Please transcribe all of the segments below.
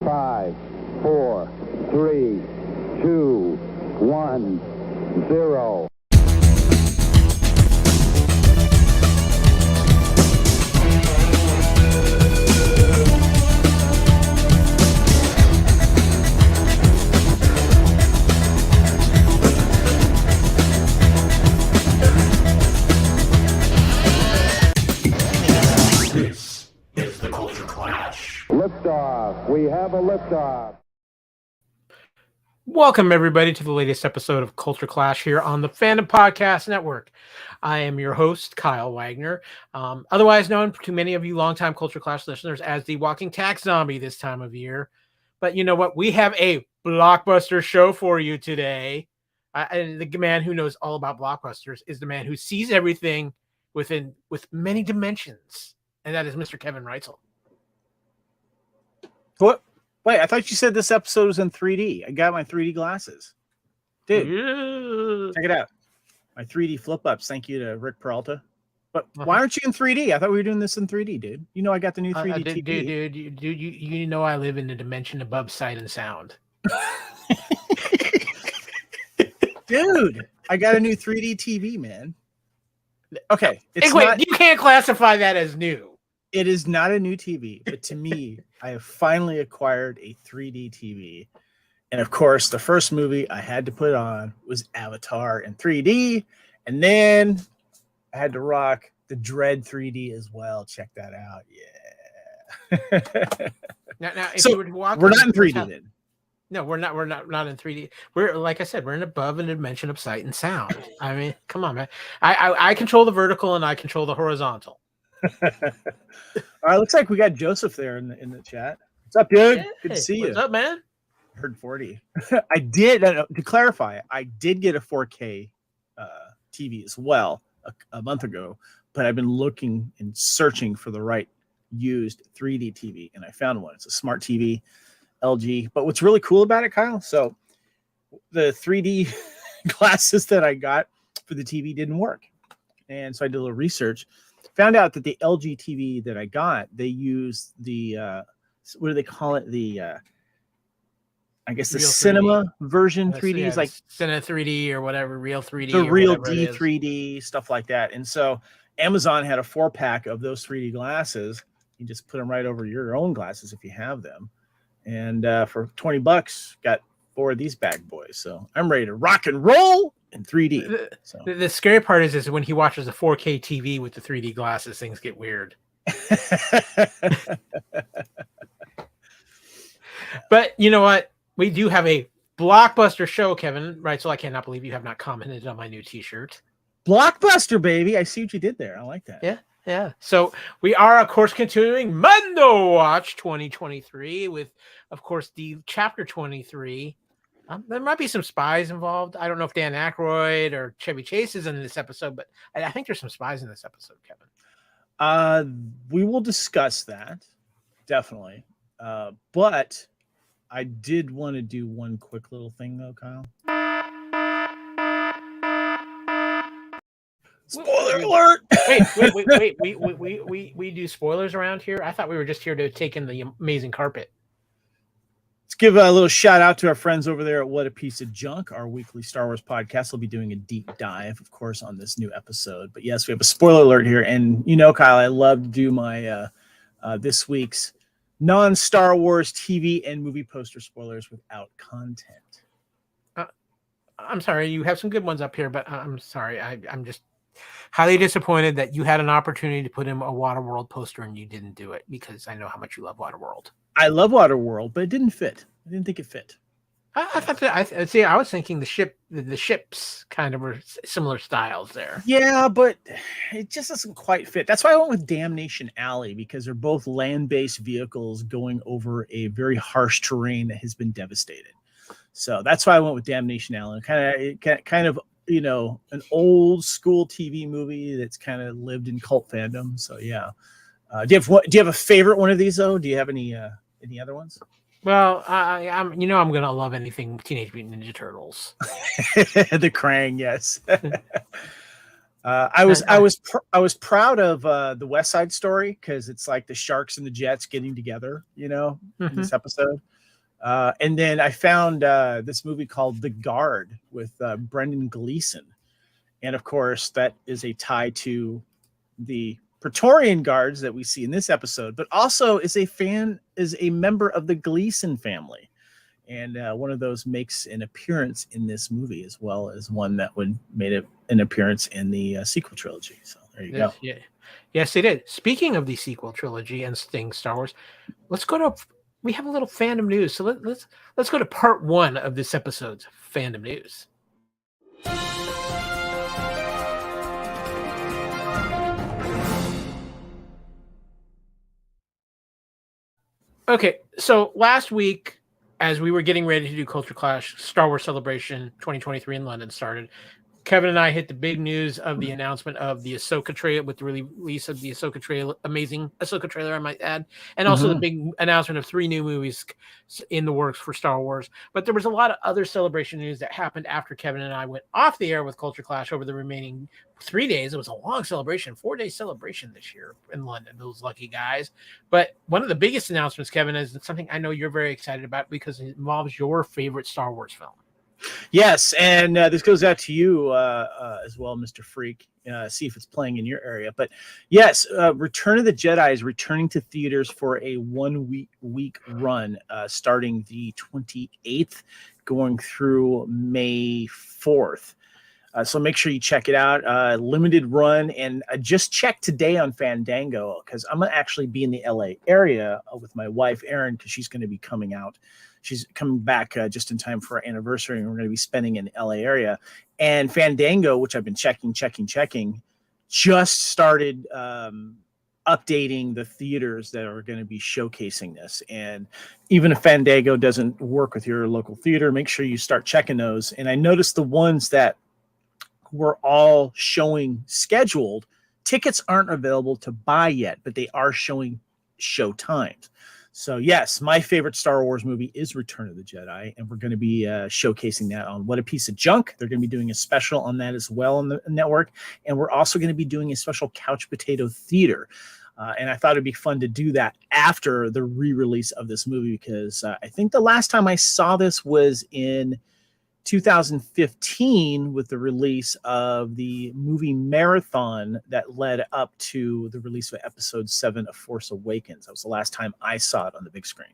5, 4, 3, 2, 1, 0. This is the Culture Clash. Liftoff. We have a liftoff. Welcome, everybody, to the latest episode of Culture Clash here on the Fandom Podcast Network. I am your host, Kyle Wagner, otherwise known to many of you longtime Culture Clash listeners as the Walking Tax Zombie this time of year. But you know what? We have a blockbuster show for you today. And the man who knows all about blockbusters is the man who sees everything with many dimensions, and that is Mr. Kevin Reitzel. What? Wait, I thought you said this episode was in 3D. I got my 3D glasses. Dude, check it out. My 3D flip-ups. Thank you to Rick Peralta. But why aren't you in 3D? I thought we were doing this in 3D, dude. You know I got the new 3D TV. Dude, you know I live in a dimension above sight and sound. Dude, I got a new 3D TV, man. Okay. Wait, you can't classify that as new. It is not a new TV, but to me, I have finally acquired a 3D TV. And of course, the first movie I had to put on was Avatar in 3D. And then I had to rock the Dread 3D as well. Check that out. Yeah. Now if so you were to walk we're not in 3D then. No, we're not in 3D. We're, like I said, we're in above a dimension of sight and sound. I mean, come on, man. I control the vertical and I control the horizontal. All right, looks like we got Joseph there in the chat. What's up, dude? Yeah, good to see you. What's up, man? Heard 40. I did, to clarify, I did get a 4K TV as well a month ago, but I've been looking and searching for the right used 3D TV, and I found one. It's a smart TV, LG. But what's really cool about it, Kyle, so the 3D glasses that I got for the TV didn't work. And so I did a little research. Found out that the LG TV that I got, they use the what do they call it? The I guess the Real cinema 3D. version 3D is like Cine 3D or whatever, Real 3D. the or Real whatever it is. D3D, stuff like that. And so Amazon had a 4-pack of those 3D glasses. You just put them right over your own glasses if you have them. And for $20, got 4 of these bad boys. So I'm ready to rock and roll in 3D. So. The scary part is when he watches a 4K TV with the 3D glasses, things get weird. But you know what? We do have a blockbuster show, Kevin, right? So I cannot believe you have not commented on my new t-shirt. Blockbuster, baby. I see what you did there. I like that. Yeah. So we are, of course, continuing MandoWatch 2023 with, of course, the chapter 23. There might be some spies involved. I don't know if Dan Aykroyd or Chevy Chase is in this episode, but I think there's some spies in this episode, Kevin. We will discuss that, definitely. But I did want to do one quick little thing, though, Kyle. Spoiler alert! Wait. We do spoilers around here? I thought we were just here to take in the amazing carpet. Let's give a little shout out to our friends over there at What a Piece of Junk, our weekly Star Wars podcast. We'll be doing a deep dive, of course, on this new episode. But yes, we have a spoiler alert here. And you know, Kyle, I love to do my this week's non-Star Wars TV and movie poster spoilers without content. I'm sorry, you have some good ones up here, but I'm sorry. I'm just highly disappointed that you had an opportunity to put in a Waterworld poster and you didn't do it, because I know how much you love Waterworld. I love Waterworld, but it didn't fit. I didn't think it fit. I thought that I was thinking the ships kind of were similar styles there. Yeah, but it just doesn't quite fit. That's why I went with Damnation Alley, because they're both land-based vehicles going over a very harsh terrain that has been devastated. So that's why I went with Damnation Alley. Kind of, you know, an old school TV movie that's kind of lived in cult fandom. So yeah. Do you have a favorite one of these though? Do you have any other ones? Well, I'm gonna love anything Teenage Mutant Ninja Turtles. The Krang, yes. I was proud of the West Side Story, because it's like the Sharks and the Jets getting together, in this episode. And then I found this movie called The Guard with Brendan Gleeson. And of course, that is a tie to the Praetorian Guards that we see in this episode, but also is a member of the Gleeson family. And one of those makes an appearance in this movie, as well as one that made an appearance in the sequel trilogy. So there you go. Yeah. Yes, it did. Speaking of the sequel trilogy and Star Wars, let's go to. We have a little fandom news, so let's go to part 1 of this episode's fandom news. Okay, so last week, as we were getting ready to do Culture Clash, Star Wars Celebration 2023 in London started. Kevin and I hit the big news of the announcement of the Ahsoka trailer, with the release of the Ahsoka trailer, amazing Ahsoka trailer, I might add, and also the big announcement of 3 new movies in the works for Star Wars. But there was a lot of other celebration news that happened after Kevin and I went off the air with Culture Clash over the remaining 3 days. It was a long celebration, 4-day celebration this year in London, those lucky guys. But one of the biggest announcements, Kevin, is something I know you're very excited about because it involves your favorite Star Wars film. Yes, and this goes out to you as well, Mr. Freak. See if it's playing in your area. But yes, Return of the Jedi is returning to theaters for a 1-week run starting the 28th, going through May 4th. So make sure you check it out. Limited run. And I just checked today on Fandango because I'm going to actually be in the LA area with my wife, Erin, because she's going to be coming out. She's coming back just in time for our anniversary, and we're going to be spending in the LA area. And Fandango, which I've been checking, just started updating the theaters that are going to be showcasing this. And even if Fandango doesn't work with your local theater, make sure you start checking those. And I noticed the ones that were all showing scheduled, tickets aren't available to buy yet, but they are showing show times. So yes, my favorite Star Wars movie is Return of the Jedi, and we're going to be showcasing that on What a Piece of Junk. They're going to be doing a special on that as well on the network, and we're also going to be doing a special Couch Potato Theater. And I thought it'd be fun to do that after the re-release of this movie, because I think the last time I saw this was in 2015 with the release of the movie Marathon that led up to the release of Episode 7 of Force Awakens. That was the last time I saw it on the big screen.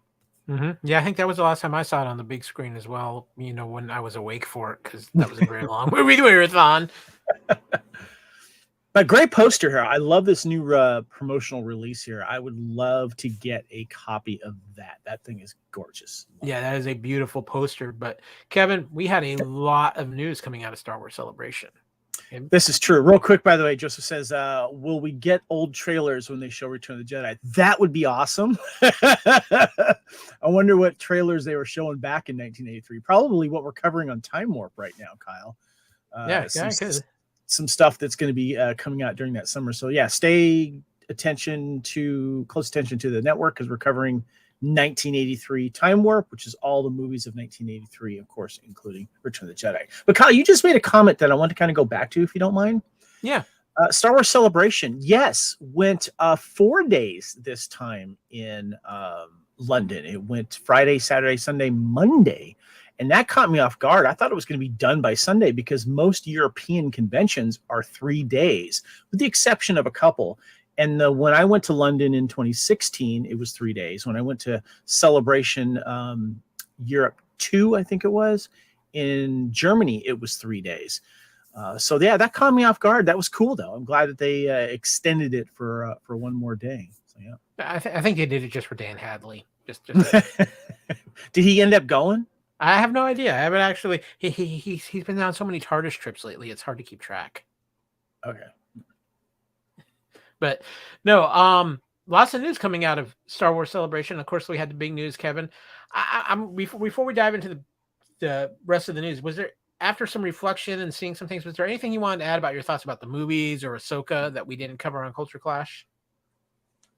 Yeah, I think that was the last time I saw it on the big screen as well, you know, when I was awake for it, because that was a very long movie marathon. But great poster here. I love this new promotional release here. I would love to get a copy of that. That thing is gorgeous. Yeah, that is a beautiful poster. But Kevin, we had a lot of news coming out of Star Wars Celebration. This is true. Real quick, by the way, Joseph says, will we get old trailers when they show Return of the Jedi? That would be awesome. I wonder what trailers they were showing back in 1983. Probably what we're covering on Time Warp right now, Kyle. Some stuff that's going to be coming out during that summer. So yeah, stay close attention to the network, because we're covering 1983 Time Warp, which is all the movies of 1983, of course, including Return of the Jedi. But Kyle, you just made a comment that I want to kind of go back to, if you don't mind. Yeah. Star Wars Celebration, yes, went 4 days this time in London. It went Friday, Saturday, Sunday, Monday. And that caught me off guard. I thought it was going to be done by Sunday, because most European conventions are 3 days, with the exception of a couple. And when I went to London in 2016, it was 3 days. When I went to Celebration Europe 2, I think it was, in Germany, it was 3 days. So yeah, that caught me off guard. That was cool, though. I'm glad that they extended it for one more day. So yeah, I think they did it just for Dan Hadley. Just Did he end up going? I have no idea. I haven't actually. He's been on so many TARDIS trips lately. It's hard to keep track. Okay. But no, lots of news coming out of Star Wars Celebration. Of course, we had the big news, Kevin. Before we dive into the rest of the news, was there, after some reflection and seeing some things, was there anything you wanted to add about your thoughts about the movies or Ahsoka that we didn't cover on Culture Clash?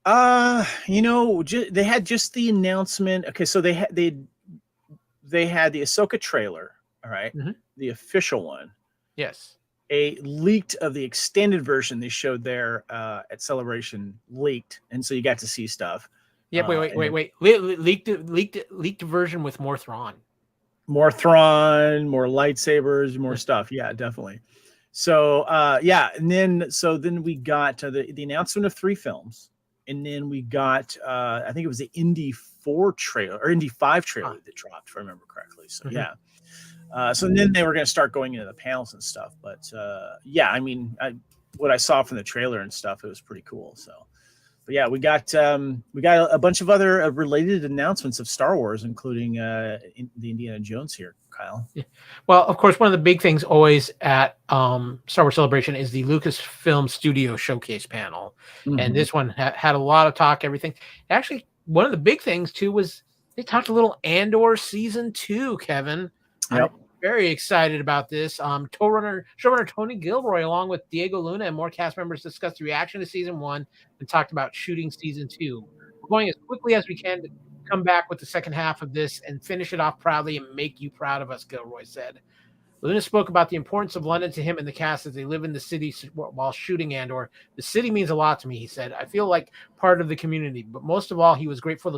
They had just the announcement. Okay, so they had the Ahsoka trailer, all right, the official one. Yes. A leaked of the extended version they showed there at Celebration leaked, and so you got to see stuff. Yeah, wait. Leaked version with more Thrawn. More Thrawn, more lightsabers, more stuff. Yeah, definitely. So and then we got the announcement of 3 films, and then we got I think it was the Indy 4 trailer or Indy 5 trailer that dropped, if I remember correctly. So so then they were going to start going into the panels and stuff. But I mean, what I saw from the trailer and stuff, it was pretty cool. So. But yeah, we got a bunch of other related announcements of Star Wars, including the Indiana Jones here, Kyle. Yeah. Well, of course, one of the big things always at Star Wars Celebration is the Lucasfilm Studio Showcase panel, and this one had a lot of talk. Everything. Actually, one of the big things too was they talked a little Andor season 2. Kevin, yep. I'm very excited about this. Showrunner Tony Gilroy, along with Diego Luna and more cast members, discussed the reaction to season 1 and talked about shooting season 2. We're going as quickly as we can to come back with the second half of this and finish it off proudly and make you proud of us, Gilroy said. Luna spoke about the importance of London to him and the cast as they live in the city while shooting Andor. The city means a lot to me, he said. I feel like part of the community, but most of all, he was grateful for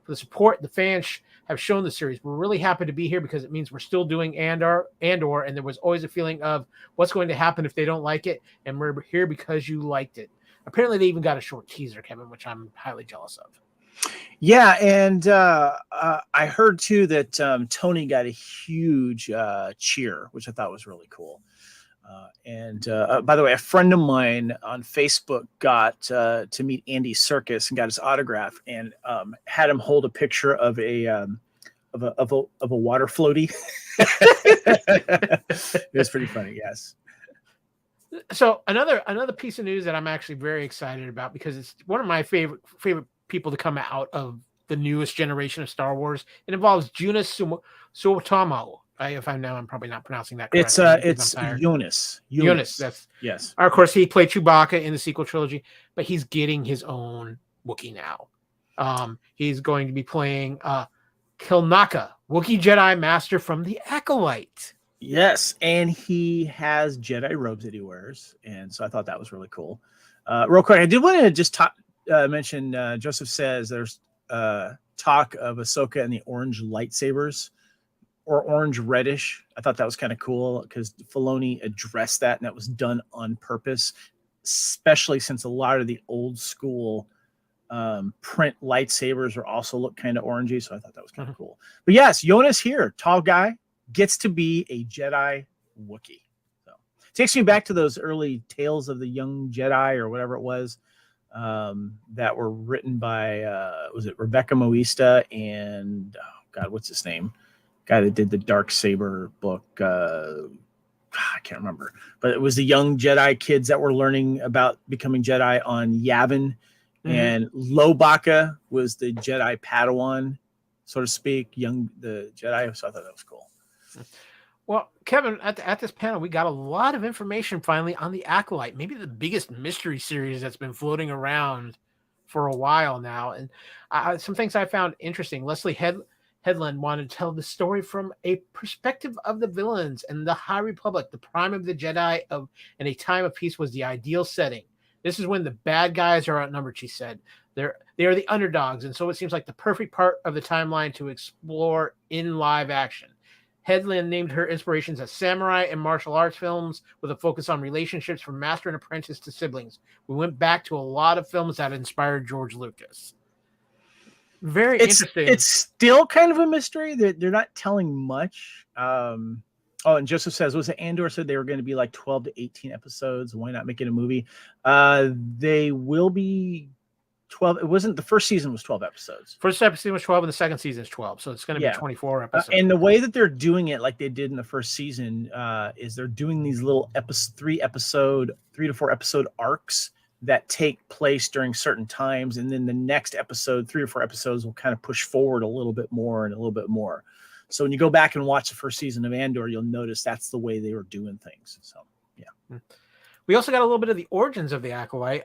the support the fans have shown the series. We're really happy to be here because it means we're still doing Andor, and there was always a feeling of what's going to happen if they don't like it, and we're here because you liked it. Apparently, they even got a short teaser, Kevin, which I'm highly jealous of. Yeah, and I heard too that Tony got a huge cheer, which I thought was really cool. And by the way, a friend of mine on Facebook got to meet Andy Serkis and got his autograph, and had him hold a picture of a water floaty. It was pretty funny, yes. So another piece of news that I'm actually very excited about, because it's one of my favorite people to come out of the newest generation of Star Wars. It involves Jonas Suotamo. I'm probably not pronouncing that correctly. It's Jonas. That's yes. Of course, he played Chewbacca in the sequel trilogy, but he's getting his own Wookiee now. He's going to be playing Kilnaka, Wookiee Jedi Master from the Acolyte. Yes, and he has Jedi robes that he wears, and so I thought that was really cool. Real quick, I did want to just mention. Joseph says there's talk of Ahsoka and the orange lightsabers, or orange reddish. I thought that was kind of cool because Filoni addressed that, and that was done on purpose, especially since a lot of the old school print lightsabers are also look kind of orangey. So I thought that was kind of cool. But yes, Jonas here, tall guy, gets to be a Jedi Wookiee. So it takes me back to those early Tales of the Young Jedi or whatever it was that were written by was it Rebecca Moista and what's his name? Guy that did the Darksaber book. I can't remember, but it was the young Jedi kids that were learning about becoming Jedi on Yavin, and Lobaka was the Jedi Padawan, so to speak, the Jedi. So I thought that was cool. Well, Kevin, at this panel, we got a lot of information finally on the Acolyte, maybe the biggest mystery series that's been floating around for a while now. And some things I found interesting. Leslie Headland wanted to tell the story from a perspective of the villains and the High Republic. The prime of the Jedi and a time of peace was the ideal setting. This is when the bad guys are outnumbered, she said. They are the underdogs, and so it seems like the perfect part of the timeline to explore in live action. Headland named her inspirations as samurai and martial arts films with a focus on relationships from master and apprentice to siblings. We went back to a lot of films that inspired George Lucas. Very interesting. It's still kind of a mystery that they're not telling much. And Joseph says, was it Andor said they were going to be like 12 to 18 episodes? Why not make it a movie? They will be 12. It wasn't, the first season was 12 episodes. First season was 12 and the second season is 12. So it's going to be 24 episodes. And the way that they're doing it, like they did in the first season, is they're doing these little 3 to 4 episode arcs that take place during certain times. And then the next episode, 3 or 4 episodes will kind of push forward a little bit more and a little bit more. So when you go back and watch the first season of Andor, you'll notice that's the way they were doing things. So, yeah. We also got a little bit of the origins of the Acolyte.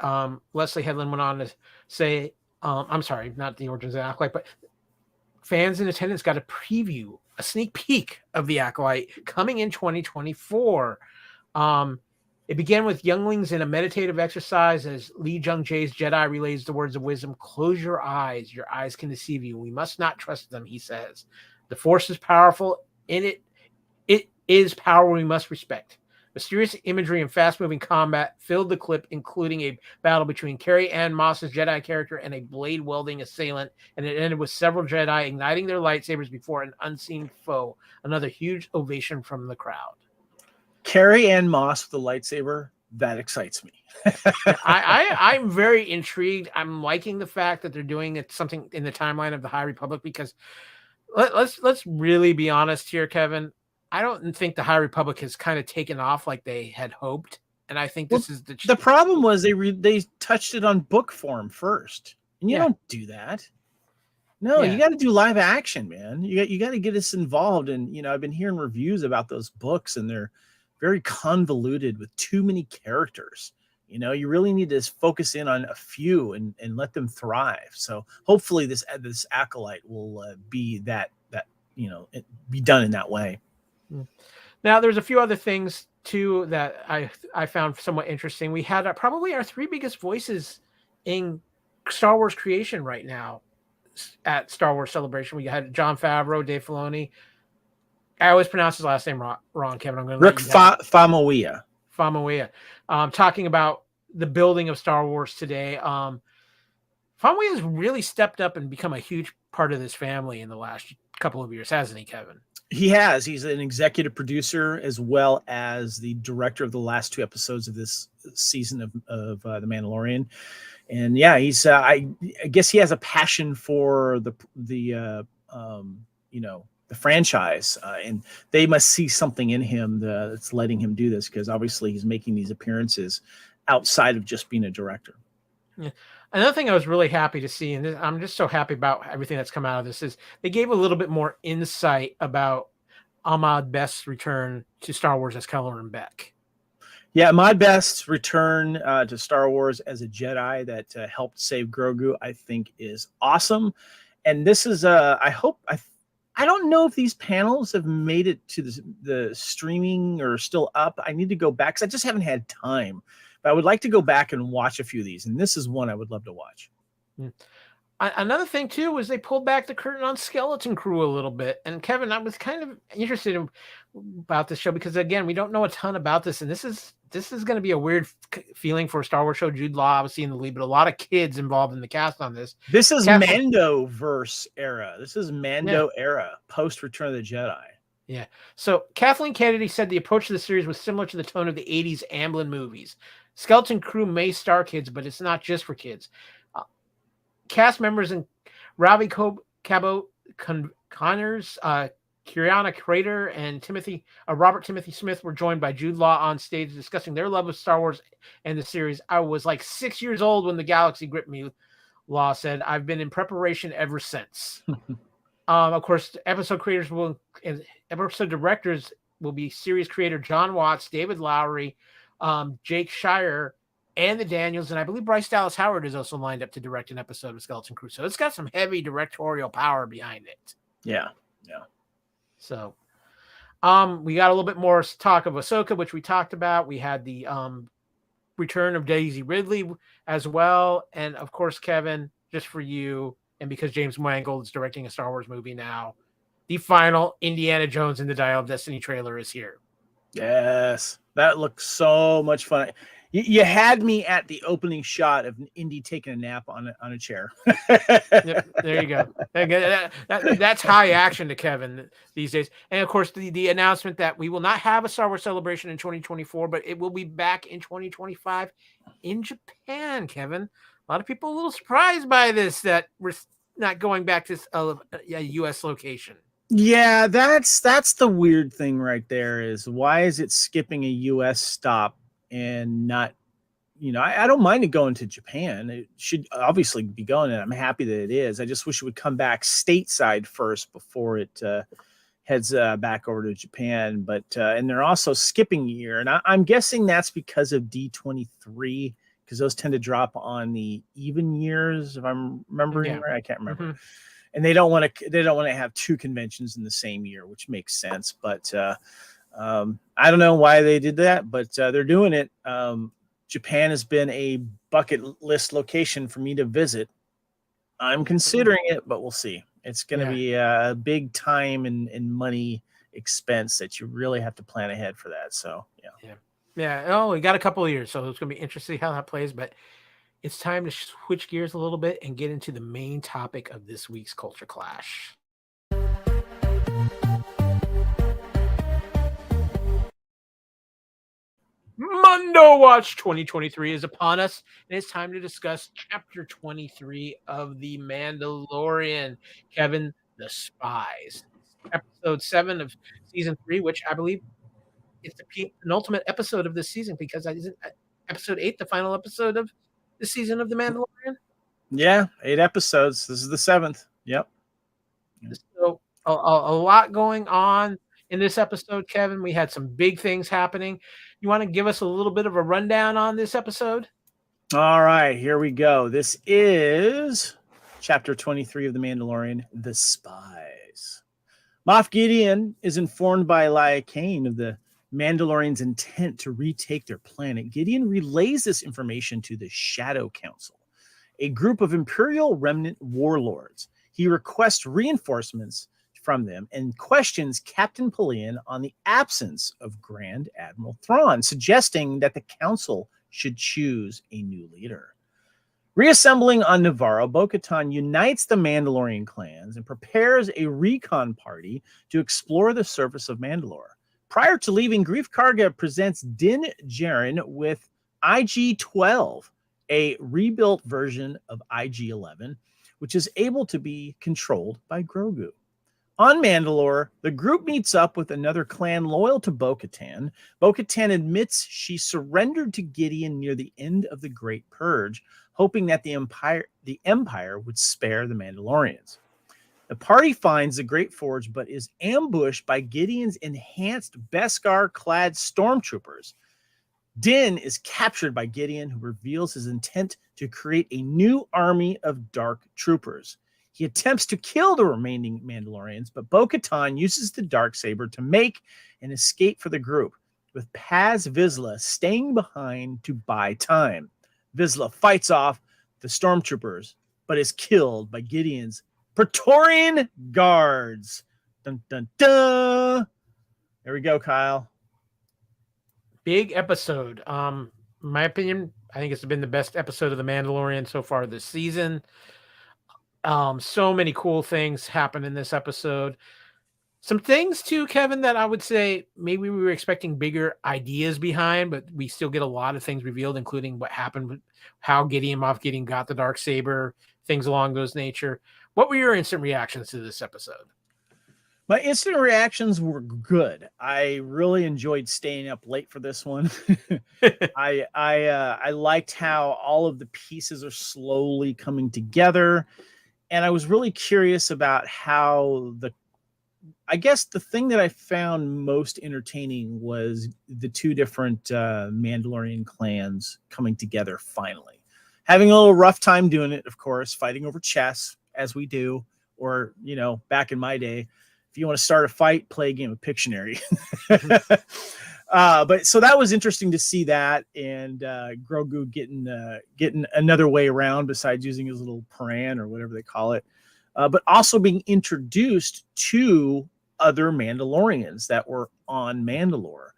Leslie Headland went on to say, I'm sorry, not the origins of the Acolyte, but fans in attendance got a sneak peek of the Acolyte coming in 2024. It began with younglings in a meditative exercise as Lee Jung-jae's Jedi relays the words of wisdom. Close your eyes. Your eyes can deceive you. We must not trust them, he says. The Force is powerful. It is power we must respect. Mysterious imagery and fast-moving combat filled the clip, including a battle between Carrie-Anne Moss's Jedi character and a blade-wielding assailant, and it ended with several Jedi igniting their lightsabers before an unseen foe. Another huge ovation from the crowd. Carrie-Anne Moss with the lightsaber, that excites me. I'm very intrigued. I'm liking the fact that they're doing it something in the timeline of the High Republic, because let's really be honest here, Kevin. I don't think the High Republic has kind of taken off like they had hoped, and I think this is the problem was they touched it on book form first, and you don't do that. No, you got to do live action, man. You got to get us involved, and I've been hearing reviews about those books, and they're very convoluted with too many characters. You really need to focus in on a few and let them thrive. So hopefully this Acolyte will be that be done in that way. Now, there's a few other things too that I found somewhat interesting. We had probably our three biggest voices in Star Wars creation right now at Star Wars Celebration. We had Jon Favreau, Dave Filoni. I always pronounce his last name wrong, Kevin. I'm going to Rick Famuyiwa. Talking about the building of Star Wars today. Famuyiwa has really stepped up and become a huge part of this family in the last couple of years, hasn't he, Kevin? He has. He's an executive producer as well as the director of the last 2 episodes of this season of The Mandalorian. And yeah, he's I guess he has a passion for the franchise, and they must see something in him that's letting him do this, because obviously he's making these appearances outside of just being a director. Yeah. Another thing I was really happy to see, and I'm just so happy about everything that's come out of this, is they gave a little bit more insight about Ahmed Best's return to Star Wars as Kylo Beck. Yeah, Ahmed Best's return to Star Wars as a Jedi that helped save Grogu, I think, is awesome. And this is, I don't know if these panels have made it to the streaming or still up. I need to go back because I just haven't had time. But I would like to go back and watch a few of these, and this is one I would love to watch. Another thing, too, was they pulled back the curtain on Skeleton Crew a little bit. And, Kevin, I was kind of interested about this show because, again, we don't know a ton about this, and this is going to be a weird feeling for a Star Wars show. Jude Law, obviously, in the lead, but a lot of kids involved in the cast on this. This is Mando-verse era. This is Mando era, post-Return of the Jedi. Yeah. So Kathleen Kennedy said the approach to the series was similar to the tone of the 80s Amblin movies. Skeleton Crew may star kids, but it's not just for kids. Cast members and Ravi Cabo Connors, Kiriana Crater, and Robert Timothy Smith were joined by Jude Law on stage discussing their love of Star Wars and the series. I was like 6 years old when the galaxy gripped me, Law said. I've been in preparation ever since. Of course, episode directors will be series creator John Watts, David Lowery, Jake Shire, and the Daniels, and I believe Bryce Dallas Howard is also lined up to direct an episode of Skeleton Crew. So it's got some heavy directorial power behind it. Yeah. So we got a little bit more talk of Ahsoka, which we talked about. We had the return of Daisy Ridley as well. And of course, Kevin, just for you, and because James Mangold is directing a Star Wars movie now, the final Indiana Jones and the Dial of Destiny trailer is here. Yes, that looks so much fun. You had me at the opening shot of Indy taking a nap on a chair. Yep, there you go. That's high action to Kevin these days. And of course, the announcement that we will not have a Star Wars Celebration in 2024, but it will be back in 2025 in Japan, Kevin. A lot of people a little surprised by this, that we're not going back to a U.S. location. Yeah, that's the weird thing right there, is why is it skipping a U.S. stop and not, I don't mind it going to Japan. It should obviously be going, and I'm happy that it is. I just wish it would come back stateside first before it heads back over to Japan. But and they're also skipping a year, and I'm guessing that's because of D23, because those tend to drop on the even years, if I'm remembering right. I can't remember. Mm-hmm. And they don't want to have 2 conventions in the same year, which makes sense. But I don't know why they did that, but they're doing it. Japan has been a bucket list location for me to visit. I'm considering it, but we'll see. It's going to be a big time and money expense that you really have to plan ahead for that. So, yeah. Oh, we got a couple of years, so it's going to be interesting how that plays. But it's time to switch gears a little bit and get into the main topic of this week's Culture Clash. MandoWatch 2023 is upon us, and it's time to discuss Chapter 23 of The Mandalorian, Kevin, the Spies. Episode 7 of Season 3, which I believe is the penultimate episode of this season, because isn't Episode 8 the final episode of the season of The Mandalorian? Yeah, 8 episodes. This is the 7th. Yep. So a lot going on in this episode, Kevin. We had some big things happening. You want to give us a little bit of a rundown on this episode? All right, here we go. This is Chapter 23 of The Mandalorian, The Spies. Moff Gideon is informed by Elia Kane of the Mandalorians' intent to retake their planet. Gideon relays this information to the Shadow Council, a group of Imperial remnant warlords. He requests reinforcements from them and questions Captain Pelion on the absence of Grand Admiral Thrawn, suggesting that the council should choose a new leader. Reassembling on Navarro, Bo-Katan unites the Mandalorian clans and prepares a recon party to explore the surface of Mandalore. Prior to leaving, Greef Karga presents Din Djarin with IG-12, a rebuilt version of IG-11, which is able to be controlled by Grogu. On Mandalore, the group meets up with another clan loyal to Bo-Katan. Bo-Katan admits she surrendered to Gideon near the end of the Great Purge, hoping that the Empire would spare the Mandalorians. The party finds the Great Forge, but is ambushed by Gideon's enhanced Beskar-clad stormtroopers. Din is captured by Gideon, who reveals his intent to create a new army of dark troopers. He attempts to kill the remaining Mandalorians, but Bo-Katan uses the Darksaber to make an escape for the group, with Paz Vizsla staying behind to buy time. Vizsla fights off the stormtroopers, but is killed by Gideon's Praetorian guards. Dun, dun, dun. There we go, Kyle. Big episode. In my opinion, I think it's been the best episode of The Mandalorian so far this season. So many cool things happen in this episode. Some things too, Kevin, that I would say maybe we were expecting bigger ideas behind, but we still get a lot of things revealed, including what happened with how Moff Gideon got the Darksaber, things along those nature. What were your instant reactions to this episode? My instant reactions were good. I really enjoyed staying up late for this one. I liked how all of the pieces are slowly coming together. And I was really curious about how I guess the thing that I found most entertaining was the two different Mandalorian clans coming together finally. Having a little rough time doing it, of course, fighting over chess, as we do, or, back in my day, if you want to start a fight, play a game of Pictionary. But so that was interesting to see that, and Grogu getting another way around besides using his little Paran or whatever they call it, but also being introduced to other Mandalorians that were on Mandalore,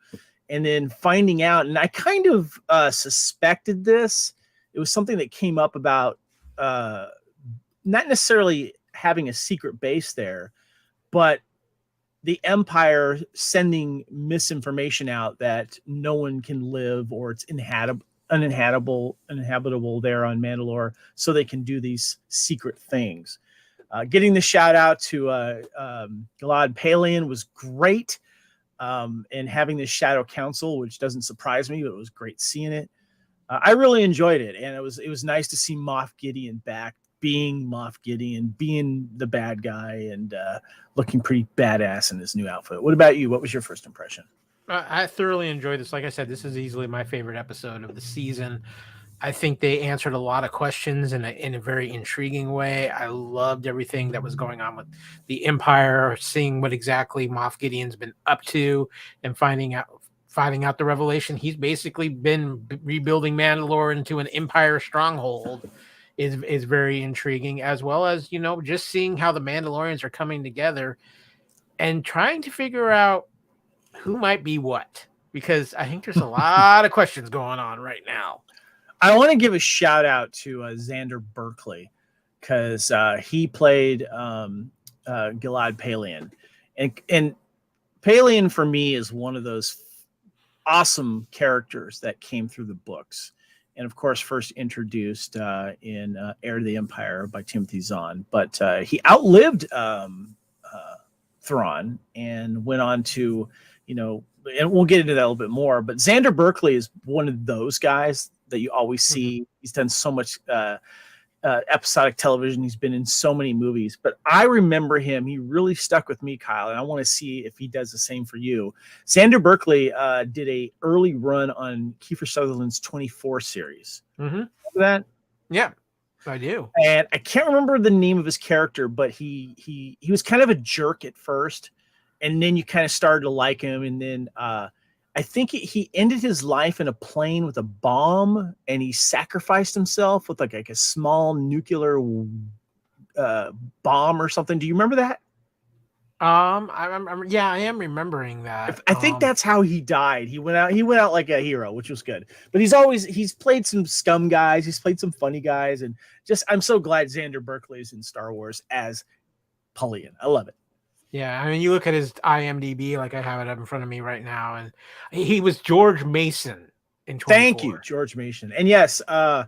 and then finding out. And I kind of suspected this. It was something that came up about not necessarily having a secret base there, but the Empire sending misinformation out that no one can live or it's uninhabitable there on Mandalore, so they can do these secret things. Getting the shout out to Gilad Palian was great, and having this Shadow Council, which doesn't surprise me, but it was great seeing it. I really enjoyed it, and it was nice to see Moff Gideon back, being Moff Gideon, being the bad guy, and looking pretty badass in his new outfit. What about you? What was your first impression? I thoroughly enjoyed this. Like I said, this is easily my favorite episode of the season. I think they answered a lot of questions in a very intriguing way. I loved everything that was going on with the Empire, seeing what exactly Moff Gideon's been up to, and finding out the revelation he's basically been rebuilding Mandalore into an Empire stronghold is very intriguing, as well as, you know, just seeing how the Mandalorians are coming together and trying to figure out who might be what, because I think there's a lot of questions going on right now. I want to give a shout out to Xander Berkeley, because he played Gilad Palian, and Palian for me is one of those awesome characters that came through the books, and of course first introduced in Heir to the Empire by Timothy Zahn, but he outlived Thrawn and went on to, you know, and we'll get into that a little bit more, but Xander Berkeley is one of those guys that you always see. Mm-hmm. He's done so much episodic television. He's been in so many movies, but I remember him. He really stuck with me, Kyle, and I want to see if he does the same for you. Xander Berkeley did a early run on Kiefer Sutherland's 24 series. Mm-hmm. Remember that? Yeah, I do. And I can't remember the name of his character, but he was kind of a jerk at first, and then you kind of started to like him, and then I think he ended his life in a plane with a bomb, and he sacrificed himself with like a small nuclear bomb or something. Do you remember that? I remember. Yeah, I am remembering that. I think that's how he died. He went out like a hero, which was good. But he's played some scum guys. He's played some funny guys, and just I'm so glad Xander Berkeley is in Star Wars as Palian. I love it. Yeah, I mean, you look at his IMDb, like I have it up in front of me right now, and he was George Mason in 24. Thank you, George Mason. And yes, I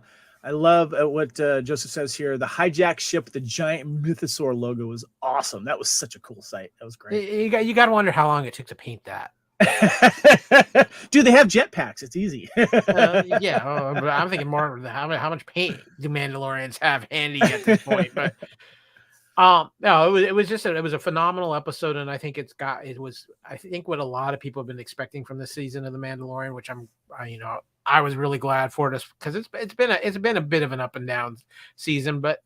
love what Joseph says here. The hijacked ship with the giant mythosaur logo was awesome. That was such a cool sight. That was great. You got to wonder how long it took to paint that. Dude, they have jetpacks. It's easy. Yeah, but I'm thinking more of how much paint do Mandalorians have handy at this point, but. No, it was a phenomenal episode, and I think I think what a lot of people have been expecting from this season of The Mandalorian, which I was really glad for this, because it's been a bit of an up and down season, but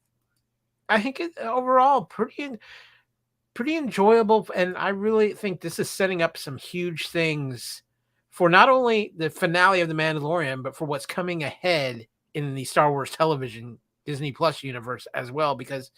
I think it overall pretty enjoyable, and I really think this is setting up some huge things for not only the finale of The Mandalorian, but for what's coming ahead in the Star Wars television Disney Plus universe as well, because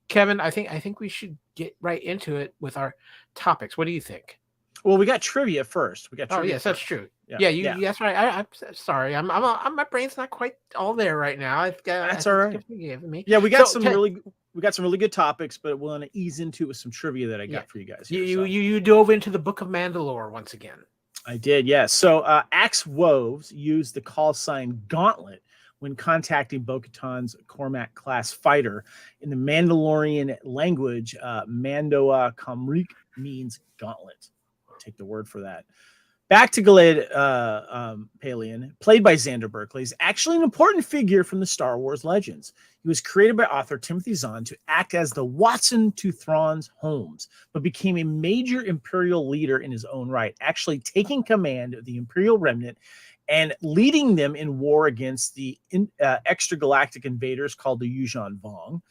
Kevin, I think we should get right into it with our topics. What do you think? Well, we got trivia first. Oh, yes, that's true. Yeah, that's right. I'm sorry. I'm my brain's not quite all there right now. That's all right. Me. Yeah, we got some really good topics, but we'll want to ease into it with some trivia that I got for you guys. Here, you dove into the Book of Mandalore once again. I did, yes. So Axe Woves used the call sign Gauntlet when contacting Bo-Katan's Cormac-class fighter. In the Mandalorian language, Mandoa Kamrik means gauntlet. Take the word for that. Back to Gilad Palian, played by Xander Berkeley, is actually an important figure from the Star Wars legends. He was created by author Timothy Zahn to act as the Watson to Thrawn's Holmes, but became a major Imperial leader in his own right, actually taking command of the Imperial remnant and leading them in war against the extragalactic invaders called the Yuuzhan Vong.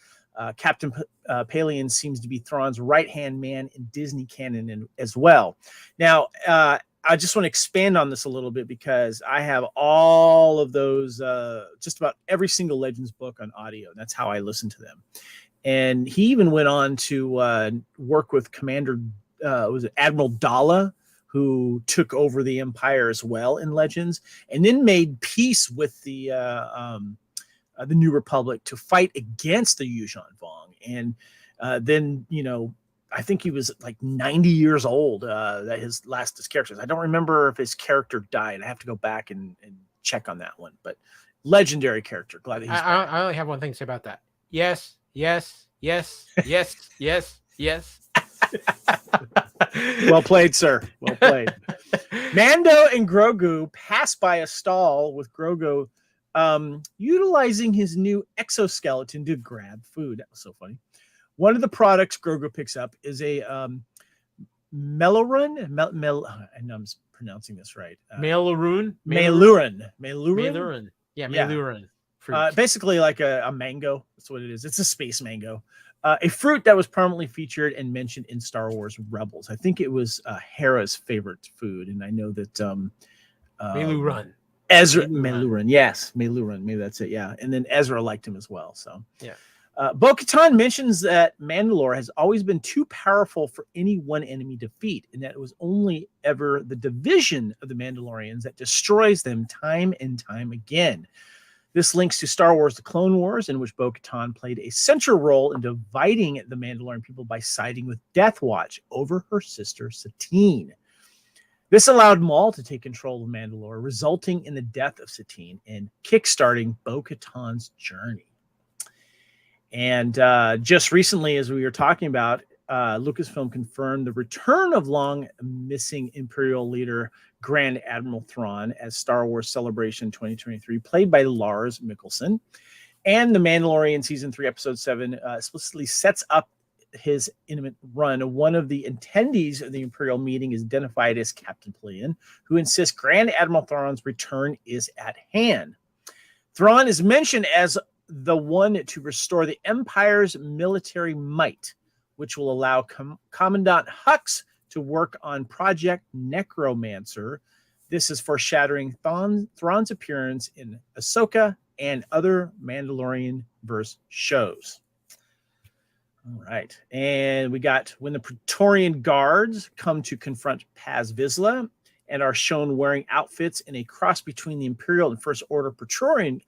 Captain Palian seems to be Thrawn's right-hand man in Disney canon as well. Now, I just want to expand on this a little bit, because I have all of those, just about every single Legends book on audio. That's how I listen to them. And he even went on to work with Commander, Admiral Dalla, who took over the Empire as well in Legends, and then made peace with the New Republic to fight against the Yuuzhan Vong. And then, I think he was like 90 years old, that his characters. I don't remember if his character died. I have to go back and check on that one, but legendary character. Glad that he's back. I only have one thing to say about that. Yes. Well played, sir. Well played. Mando and Grogu pass by a stall with Grogu utilizing his new exoskeleton to grab food. That was so funny. One of the products Grogu picks up is a Melorun. I know I'm pronouncing this right. Mailurin. Mailurin. Yeah, Yeah, Yeah. Mandalorian fruit. Basically like a mango. That's what it is. It's a space mango. A fruit that was prominently featured and mentioned in Star Wars Rebels. I think it was Hera's favorite food, and I know that Mandalorian. Ezra Mandalorian. Mandalorian, yes, Mandalorian, maybe that's it, yeah. And then Ezra liked him as well. So Yeah. Bo-Katan mentions that Mandalore has always been too powerful for any one enemy defeat, and that it was only ever the division of the Mandalorians that destroys them time and time again. This links to Star Wars The Clone Wars, in which Bo-Katan played a central role in dividing the Mandalorian people by siding with Death Watch over her sister Satine. This allowed Maul to take control of Mandalore, resulting in the death of Satine and kickstarting Bo-Katan's journey. And just recently, as we were talking about, Lucasfilm confirmed the return of long missing Imperial leader Grand Admiral Thrawn as Star Wars Celebration 2023, played by Lars Mikkelsen. And The Mandalorian Season 3, Episode 7 explicitly sets up his intimate run. One of the attendees of the Imperial meeting is identified as Captain Pelion, who insists Grand Admiral Thrawn's return is at hand. Thrawn is mentioned as the one to restore the Empire's military might, which will allow Commandant Hux to work on Project Necromancer. This is foreshadowing Thrawn's appearance in Ahsoka and other Mandalorian-verse shows. All right. And we got when the Praetorian Guards come to confront Paz Vizsla and are shown wearing outfits in a cross between the Imperial and First Order Praetorian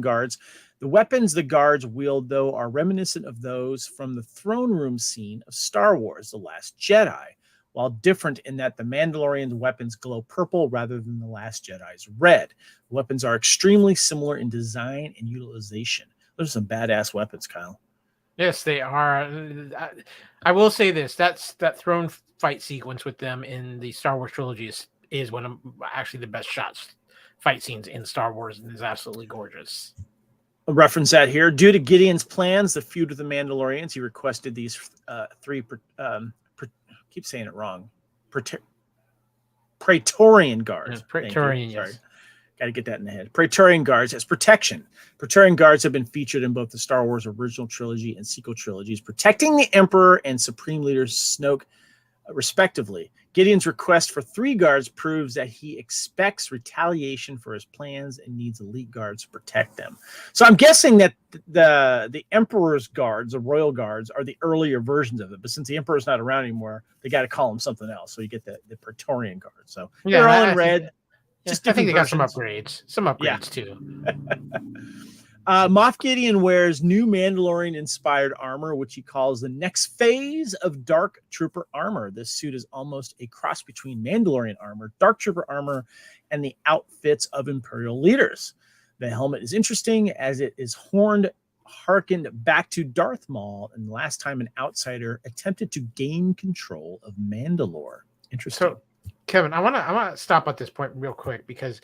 Guards. The weapons the guards wield, though, are reminiscent of those from the throne room scene of Star Wars: The Last Jedi, while different in that the Mandalorian's weapons glow purple rather than The Last Jedi's red. The weapons are extremely similar in design and utilization. Those are some badass weapons, Kyle. Yes, they are. I will say this: that throne fight sequence with them in the Star Wars trilogy is one of actually the best fight scenes in Star Wars, and is absolutely gorgeous. I'll reference that here. Due to Gideon's plans, the feud with the Mandalorians, he requested these three. Keep saying it wrong. Praetorian Guards. Yeah, Praetorian, yes. Sorry. Got to get that in the head. Praetorian Guards as protection. Praetorian Guards have been featured in both the Star Wars original trilogy and sequel trilogies, protecting the Emperor and Supreme Leader Snoke, respectively. Gideon's request for 3 guards proves that he expects retaliation for his plans and needs elite guards to protect them. So I'm guessing that the Emperor's guards, the royal guards, are the earlier versions of it. But since the Emperor's not around anymore, they got to call him something else. So you get the Praetorian Guards. So yeah, they're all in red. I think they got some upgrades. Too. Moff Gideon wears new Mandalorian-inspired armor, which he calls the next phase of Dark Trooper armor. This suit is almost a cross between Mandalorian armor, Dark Trooper armor, and the outfits of Imperial leaders. The helmet is interesting as it is harkened back to Darth Maul, and the last time an outsider attempted to gain control of Mandalore. Interesting. So, Kevin, I want to stop at this point real quick because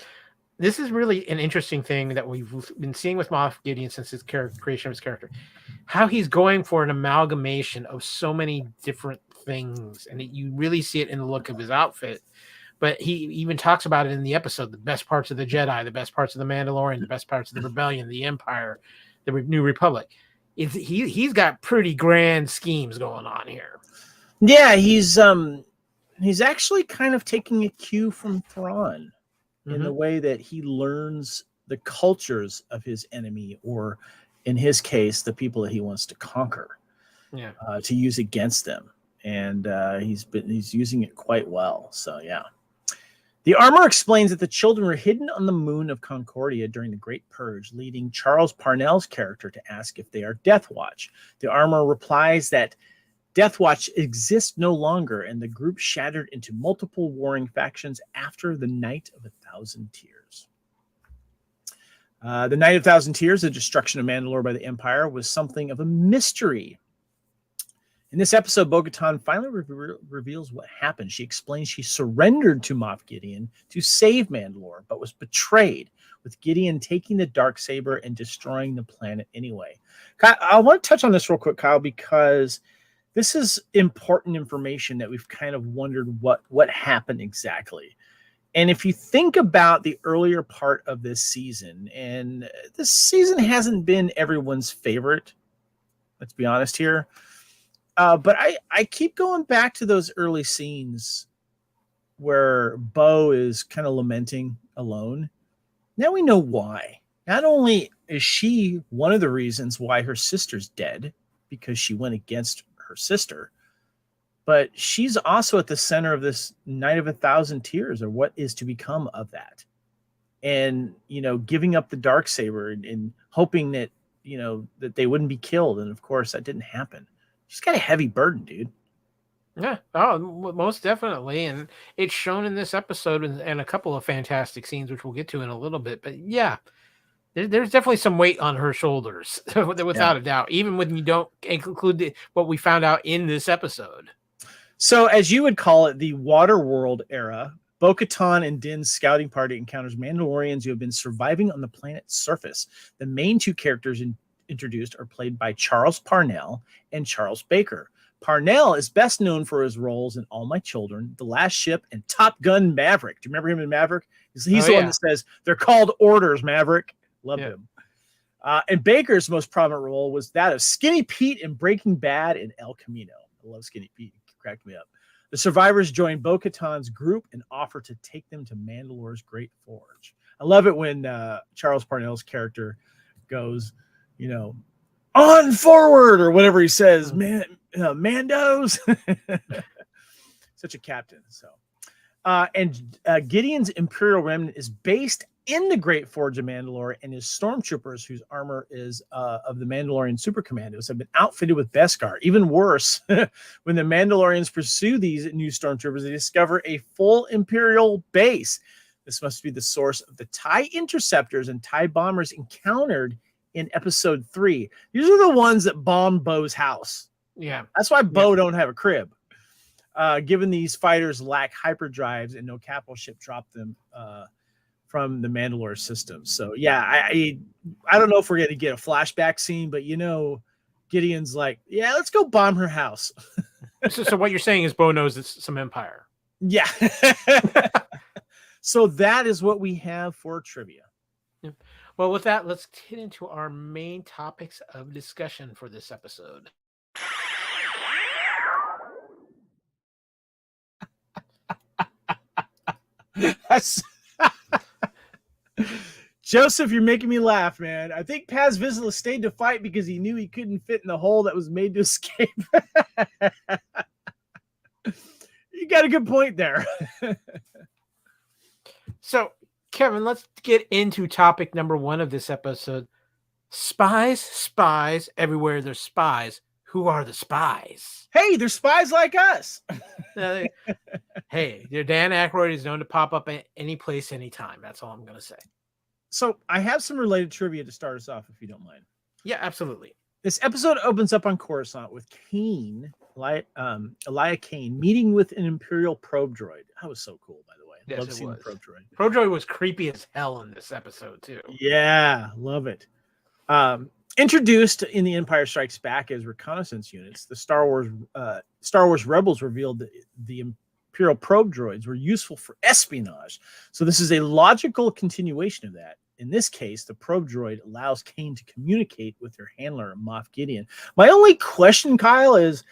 this is really an interesting thing that we've been seeing with Moff Gideon since his creation of his character. How he's going for an amalgamation of so many different things, and you really see it in the look of his outfit. But he even talks about it in the episode: the best parts of the Jedi, the best parts of the Mandalorian, the best parts of the Rebellion, the Empire, the New Republic. He's got pretty grand schemes going on here. Yeah, he's actually kind of taking a cue from Thrawn. In the way that he learns the cultures of his enemy, or in his case, the people that he wants to conquer, to use against them. And he's using it quite well. So, yeah. The armor explains that the children were hidden on the moon of Concordia during the Great Purge, leading Charles Parnell's character to ask if they are Death Watch. The armor replies that Death Watch exists no longer, and the group shattered into multiple warring factions after the Night of 1,000 Tears. The Night of 1,000 Tears, the destruction of Mandalore by the Empire, was something of a mystery. In this episode, Bo-Katan finally reveals what happened. She explains she surrendered to Moff Gideon to save Mandalore, but was betrayed, with Gideon taking the Darksaber and destroying the planet anyway. I want to touch on this real quick, Kyle, because this is important information that we've kind of wondered what happened exactly. And if you think about the earlier part of this season, and this season hasn't been everyone's favorite, let's be honest here. But I keep going back to those early scenes where Bo is kind of lamenting alone. Now we know why. Not only is she one of the reasons why her sister's dead, because she went against her sister, but she's also at the center of this Night of 1,000 Tears, or what is to become of that. And, giving up the Darksaber and hoping that, that they wouldn't be killed. And of course that didn't happen. She's got a heavy burden, dude. Yeah. Oh, most definitely. And it's shown in this episode and a couple of fantastic scenes, which we'll get to in a little bit. But yeah, there's definitely some weight on her shoulders, without a doubt, even when you don't include what we found out in this episode. So, as you would call it, the Waterworld era, Bo-Katan and Din's scouting party encounters Mandalorians who have been surviving on the planet's surface. The main two characters introduced are played by Charles Parnell and Charles Baker. Parnell is best known for his roles in All My Children, The Last Ship, and Top Gun Maverick. Do you remember him in Maverick? He's the one that says, "They're called orders, Maverick." Love him. And Baker's most prominent role was that of Skinny Pete in Breaking Bad and El Camino. I love Skinny Pete. Cracked me up. The survivors join Bo-Katan's group and offer to take them to Mandalore's Great Forge. I love it when Charles Parnell's character goes, on forward, or whatever he says, Mandos. Such a captain. So, and Gideon's Imperial Remnant is based in the Great Forge of Mandalore, and his stormtroopers, whose armor is of the Mandalorian Super Commandos, have been outfitted with Beskar. Even worse, when the Mandalorians pursue these new stormtroopers, they discover a full Imperial base. This must be the source of the TIE interceptors and TIE bombers encountered in Episode 3. These are the ones that bombed Bo's house. Yeah, that's why Bo don't have a crib. Given these fighters lack hyperdrives and no capital ship dropped them from the Mandalore system. So yeah, I don't know if we're going to get a flashback scene, but Gideon's like, yeah, let's go bomb her house. so what you're saying is Bo knows it's some Empire. Yeah. So that is what we have for trivia. Yeah. Well, with that, let's get into our main topics of discussion for this episode. Joseph, you're making me laugh, man. I think Paz Vizsla stayed to fight because he knew he couldn't fit in the hole that was made to escape. You got a good point there. So, Kevin, let's get into topic number 1 of this episode. Spies, everywhere there's spies. Who are the spies? Hey, they're spies like us. Hey, Dan Aykroyd is known to pop up at any place, anytime. That's all I'm going to say. So I have some related trivia to start us off, if you don't mind. Yeah, absolutely. This episode opens up on Coruscant with Kane, Elia Kane, meeting with an Imperial probe droid. That was so cool, by the way. Yes, love it seeing was. the probe droid. Probe droid was creepy as hell in this episode, too. Yeah, love it. Introduced in The Empire Strikes Back as reconnaissance units, the Star Wars Rebels revealed that the Imperial probe droids were useful for espionage. So this is a logical continuation of that. In this case, the probe droid allows Kane to communicate with her handler, Moff Gideon. My only question, Kyle, is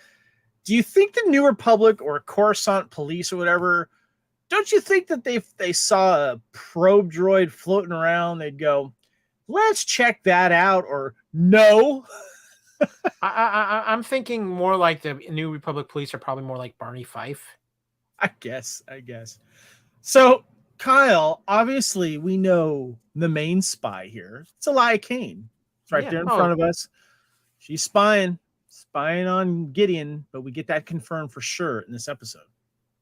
do you think the New Republic or Coruscant police or whatever, don't you think that if they saw a probe droid floating around, they'd go, let's check that out, or no? I'm thinking more like the New Republic police are probably more like Barney Fife. I guess. So, Kyle, obviously we know the main spy here. It's Elia Kane. It's right there in front of us. She's spying on Gideon, but we get that confirmed for sure in this episode.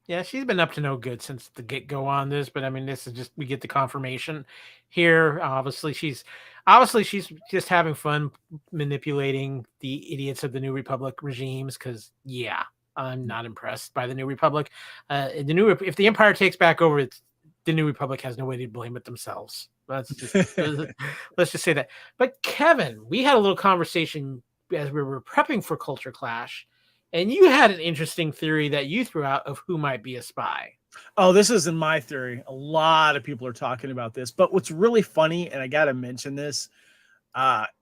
Yeah, she's been up to no good since the get-go on this, but I mean, this is just, we get the confirmation here. Obviously, she's just having fun manipulating the idiots of the New Republic regimes, because, yeah, I'm not impressed by the New Republic. If the Empire takes back over, the New Republic has no way to blame it themselves. Let's just say that. But Kevin, we had a little conversation as we were prepping for Culture Clash, and you had an interesting theory that you threw out of who might be a spy. Oh, this isn't my theory. A lot of people are talking about this. But what's really funny, and I got to mention this,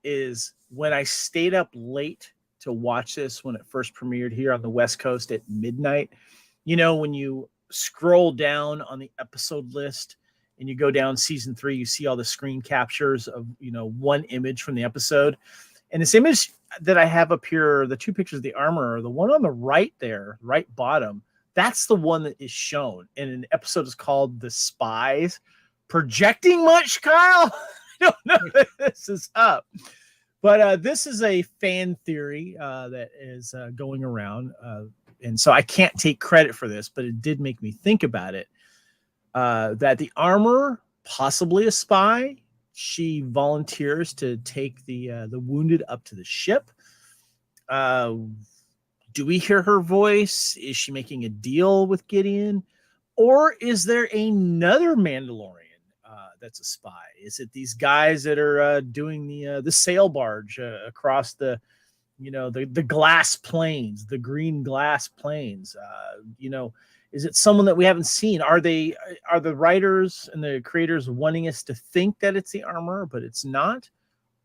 is when I stayed up late to watch this when it first premiered here on the West Coast at midnight. When you scroll down on the episode list and you go down season 3, you see all the screen captures of, one image from the episode. And this image that I have up here, the 2 pictures of the armor, the one on the right there, right bottom, that's the one that is shown. And an episode is called The Spies. Projecting much, Kyle? I don't know if this is up. But this is a fan theory that is going around. And so I can't take credit for this, but it did make me think about it. That the armor, possibly a spy, she volunteers to take the wounded up to the ship. Do we hear her voice? Is she making a deal with Gideon? Or is there another Mandalorian that's a spy? Is it these guys that are doing the sail barge across the glass plains, the green glass plains? Is it someone that we haven't seen? Are the writers and the creators wanting us to think that it's the armor, but it's not?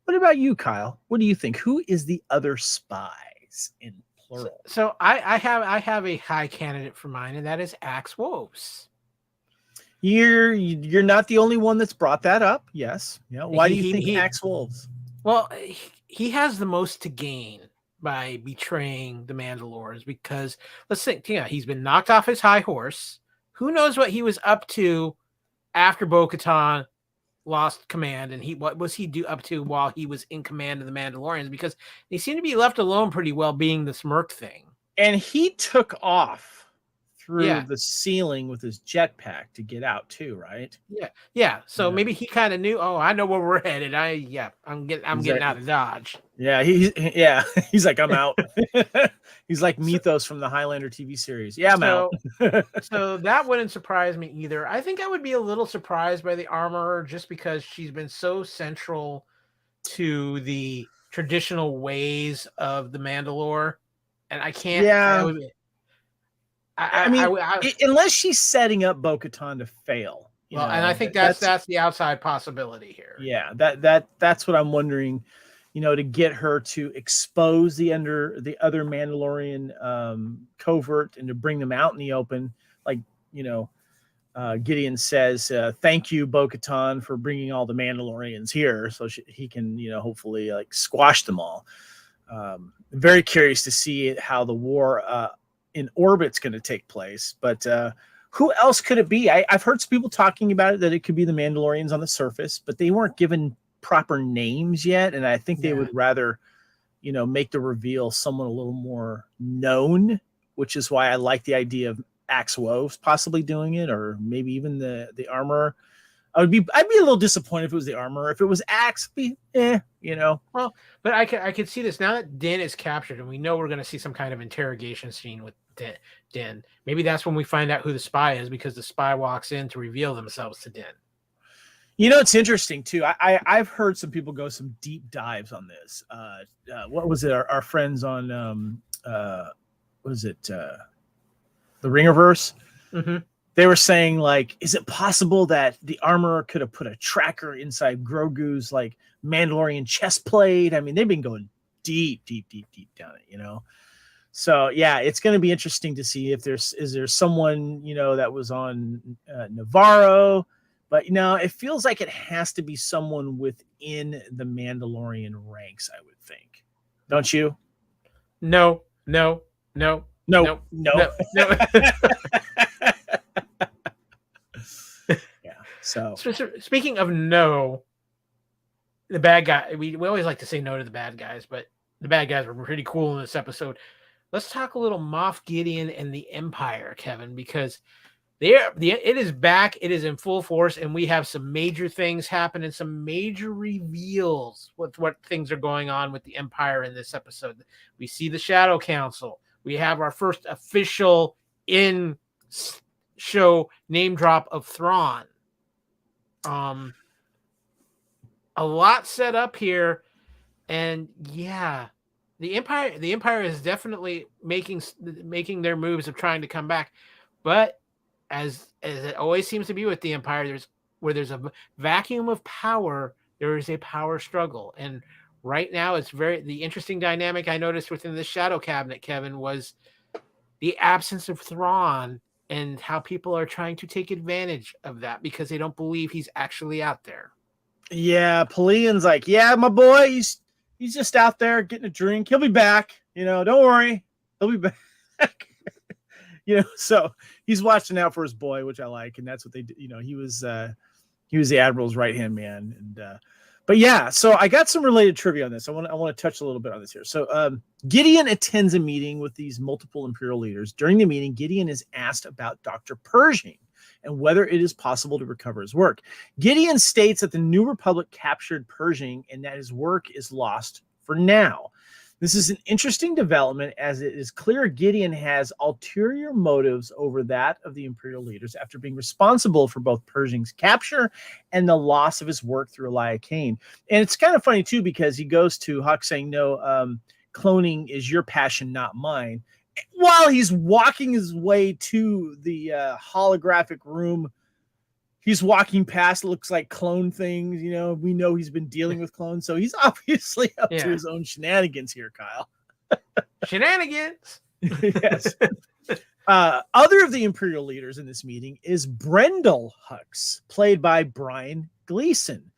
What about you, Kyle? What do you think? Who is the other spies in plural? So I have a high candidate for mine, and that is Axe Woves. You're not the only one that's brought that up. Yes. Yeah. Why do you think Axe Wolves? Well, he has the most to gain by betraying the Mandalorians, because let's think, he's been knocked off his high horse. Who knows what he was up to after Bo-Katan lost command, and what was he up to while he was in command of the Mandalorians? Because he seemed to be left alone pretty well, being the smirk thing. And he took off through the ceiling with his jetpack to get out too, right? Yeah. So maybe he kind of knew. Oh, I know where we're headed. I'm getting out of Dodge. Yeah, he's like, I'm out. He's like Mythos from the Highlander TV series. Yeah, I'm out. So that wouldn't surprise me either. I think I would be a little surprised by the armor, just because she's been so central to the traditional ways of the Mandalore, and I can't. Yeah. I mean, unless she's setting up Bo-Katan to fail. And I think that's the outside possibility here. Yeah, that's what I'm wondering. To get her to expose the other Mandalorian covert and to bring them out in the open, like Gideon says, "Thank you, Bo-Katan, for bringing all the Mandalorians here, so he can hopefully squash them all." Very curious to see how the war in orbit's going to take place, but who else could it be? I've heard some people talking about it, that it could be the Mandalorians on the surface, but they weren't given proper names yet, and I think they would rather make the reveal someone a little more known, which is why I like the idea of Axe Woves possibly doing it, or maybe even the armor. I'd be a little disappointed if it was the armor. If it was Axe, Well, but I could see this now that Din is captured, and we know we're going to see some kind of interrogation scene with Din. Maybe that's when we find out who the spy is, because the spy walks in to reveal themselves to Din. It's interesting too. I've heard some people go some deep dives on this. What was it? Our friends on what was it? The Ringerverse. Mm-hmm. They were saying, is it possible that the armor could have put a tracker inside Grogu's Mandalorian chest plate? I mean, they've been going deep down it, So yeah, it's going to be interesting to see if is someone that was on Navarro, but it feels like it has to be someone within the Mandalorian ranks, I would think. Don't you? No. Yeah. So speaking of the bad guy, we always like to say no to the bad guys, but the bad guys were pretty cool in this episode. Let's talk a little Moff Gideon and the Empire, Kevin, because it is back. It is in full force, and we have some major things happening, some major reveals with what things are going on with the Empire in this episode. We see the Shadow Council. We have our first official in-show name drop of Thrawn. A lot set up here, and the Empire is definitely making their moves of trying to come back, but as it always seems to be with the Empire, where there's a vacuum of power, there is a power struggle. And right now, it's the interesting dynamic I noticed within the Shadow Cabinet, Kevin, was the absence of Thrawn and how people are trying to take advantage of that because they don't believe he's actually out there. Yeah, Pelian's like, yeah, my boy, he's just out there getting a drink. He'll be back. Don't worry, he'll be back. So he's watching out for his boy, which I like, and that's what they do. He was the Admiral's right hand man, and but yeah. So I got some related trivia on this. I want to touch a little bit on this here. So Gideon attends a meeting with these multiple Imperial leaders. During the meeting, Gideon is asked about Dr. Pershing and whether it is possible to recover his work. Gideon states that the New Republic captured Pershing and that his work is lost for now. This is an interesting development as it is clear Gideon has ulterior motives over that of the Imperial leaders after being responsible for both Pershing's capture and the loss of his work through Elia Kane. And it's kind of funny, too, because he goes to Hux saying, no, cloning is your passion, not mine. While he's walking his way to the holographic room, he's walking past, it looks like clone things. We know he's been dealing with clones, so he's obviously up to his own shenanigans here, Kyle. Shenanigans. Yes. Other of the Imperial leaders in this meeting is Brendel Hux, played by Brian Gleason.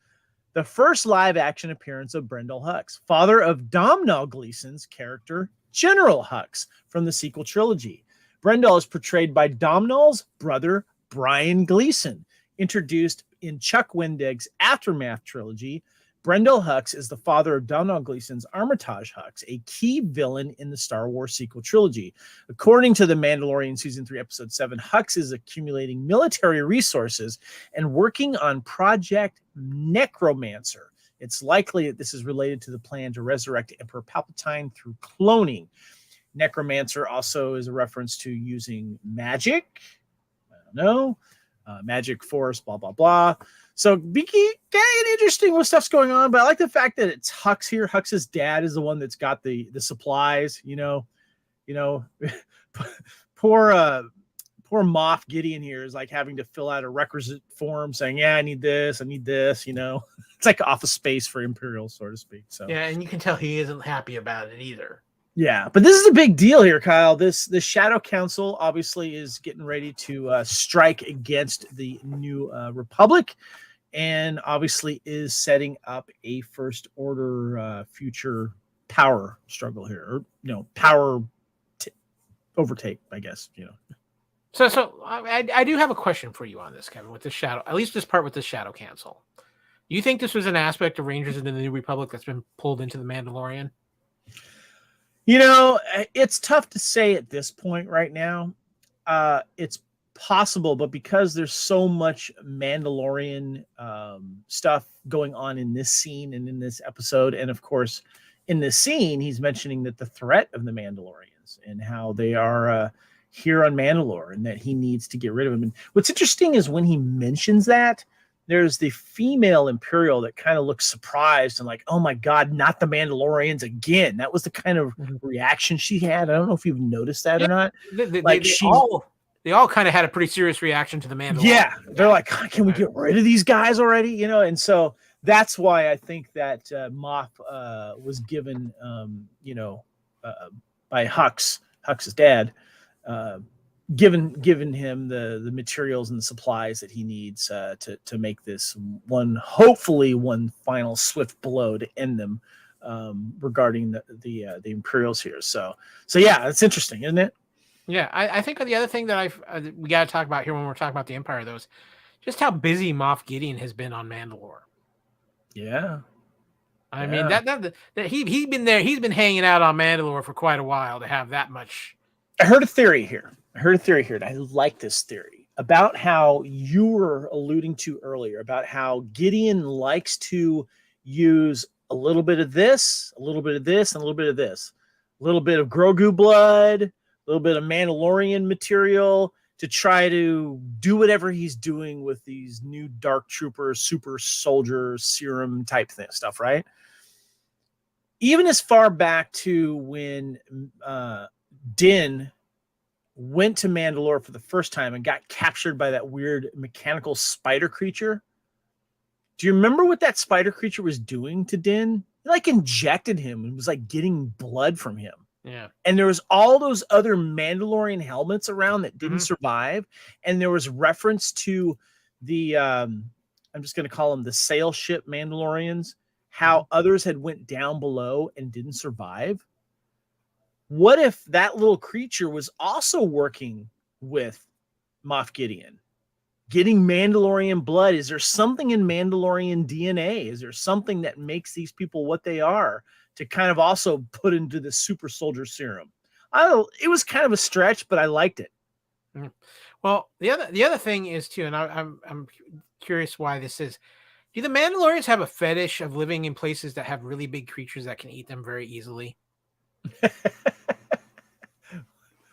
The first live-action appearance of Brendel Hux, father of Domhnall Gleeson's character, General Hux, from the sequel trilogy. Brendel is portrayed by Domhnall's brother, Brian Gleason. Introduced in Chuck Wendig's Aftermath trilogy, Brendel Hux is the father of Domhnall Gleeson's Armitage Hux, a key villain in the Star Wars sequel trilogy. According to The Mandalorian Season 3, Episode 7, Hux is accumulating military resources and working on Project Necromancer. It's likely that this is related to the plan to resurrect Emperor Palpatine through cloning. Necromancer also is a reference to using magic. I don't know. Magic force, blah, blah, blah. So getting interesting what stuff's going on, but I like the fact that it's Hux here. Hux's dad is the one that's got the supplies, poor Moff Gideon here is like having to fill out a requisite form saying, yeah, I need this. It's like office space for Imperial, so to speak. So yeah, and you can tell he isn't happy about it either. Yeah, but this is a big deal here, Kyle. The Shadow Council obviously is getting ready to strike against the New Republic, and obviously is setting up a First Order future power struggle here, or power overtake, I guess. So I do have a question for you on this, Kevin, with the Shadow, at least this part with the Shadow Council. Do you think this was an aspect of Rangers into the New Republic that's been pulled into the Mandalorian? It's tough to say at this point right now. It's possible, but because there's so much Mandalorian stuff going on in this scene and in this episode, and of course, in this scene, he's mentioning that the threat of the Mandalorians and how they are here on Mandalore and that he needs to get rid of them. And what's interesting is when he mentions that, there's the female Imperial that kind of looks surprised and like, oh my God, not the Mandalorians again. That was the kind of reaction she had. I don't know if you've noticed that or not. They all kind of had a pretty serious reaction to the Mandalorian. Yeah. They're like, can we get rid of these guys already? And so that's why I think that Moff was given, by Hux's dad, given him the materials and the supplies that he needs to make this hopefully one final swift blow to end them regarding the Imperials here. So yeah, it's interesting, isn't it? Yeah, I think the other thing that we got to talk about here when we're talking about the Empire, though, is just how busy Moff Gideon has been on Mandalore. Yeah. I mean, that he's been there. He's been hanging out on Mandalore for quite a while to have that much. I heard a theory here, and I like this theory about how you were alluding to earlier about how Gideon likes to use a little bit of this, a little bit of this, and a little bit of this, a little bit of Grogu blood, a little bit of Mandalorian material to try to do whatever he's doing with these new Dark Trooper, super soldier serum type stuff, right? Even as far back to when Din went to Mandalore for the first time and got captured by that weird mechanical spider creature. Do you remember what that spider creature was doing to Din? It like injected him and was like getting blood from him. Yeah. And there was all those other Mandalorian helmets around that didn't survive. And there was reference to the, I'm just going to call them the sail ship Mandalorians, how others had went down below and didn't survive. What if that little creature was also working with Moff Gideon, getting Mandalorian blood? Is there something in Mandalorian DNA? Is there something that makes these people what they are to kind of also put into the super soldier serum? It was kind of a stretch, but I liked it. Well, the other thing is too, and I'm curious why this is. Do the Mandalorians have a fetish of living in places that have really big creatures that can eat them very easily?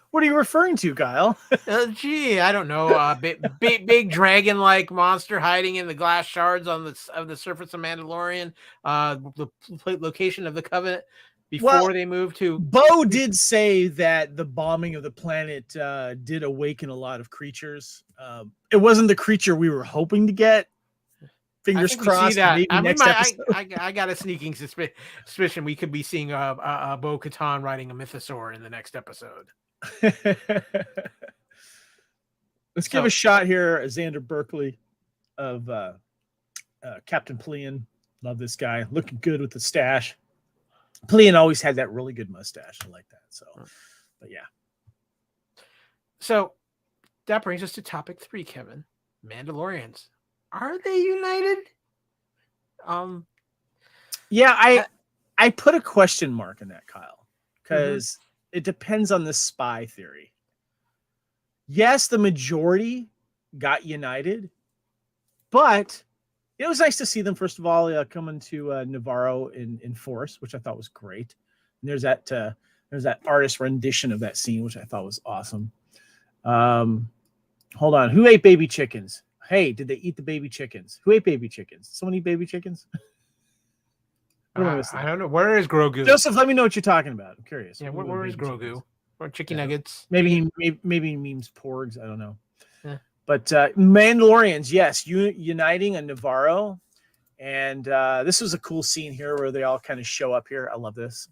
What are you referring to, Kyle? Gee, I don't know. Big dragon-like monster hiding in the glass shards on the surface of Mandalorian. The location of the Covenant before they moved to. Bo did say that the bombing of the planet did awaken a lot of creatures. It wasn't the creature we were hoping to get. Fingers crossed. Maybe next episode. I got a sneaking suspicion we could be seeing a Bo-Katan riding a mythosaur in the next episode. Let's give a shot here. Xander Berkeley of Captain Plean. Love this guy. Looking good with the stash. Plean always had that really good mustache. I like that. So, but yeah. So that brings us to topic 3, Kevin. Mandalorians. Are they united? Yeah, I put a question mark in that, Kyle, because it depends on the spy theory. Yes, the majority got united, but it was nice to see them, first of all, coming to Navarro in force, which I thought was great. And there's that artist rendition of that scene, which I thought was awesome. Hold on. Who ate baby chickens? Hey, did they eat the baby chickens? Who ate baby chickens? Someone eat baby chickens? I don't know. Where is Grogu? Joseph, let me know what you're talking about. I'm curious. Yeah, where is Grogu? Chickens? Or chicken nuggets? Maybe he means porgs. I don't know. Yeah. But Mandalorians, yes, uniting on Navarro. And this was a cool scene here where they all kind of show up here. I love this.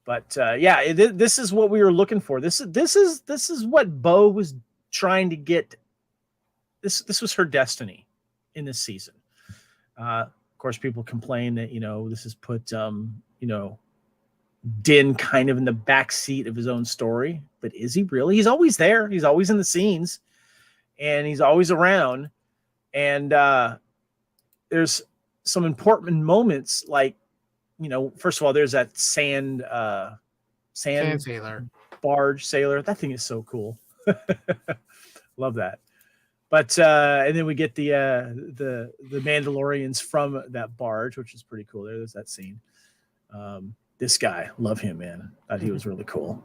This is what we were looking for. This is what Bo was trying to get. This was her destiny in this season. Of course, people complain that, this has put, Din kind of in the back seat of his own story. But is he really? He's always there. He's always in the scenes. And he's always around. And there's some important moments like, first of all, there's that sand sailor. Barge sailor. That thing is so cool. Love that. But and then we get the Mandalorians from that barge, which is pretty cool. There's that scene. This guy, love him, man. Thought he was really cool.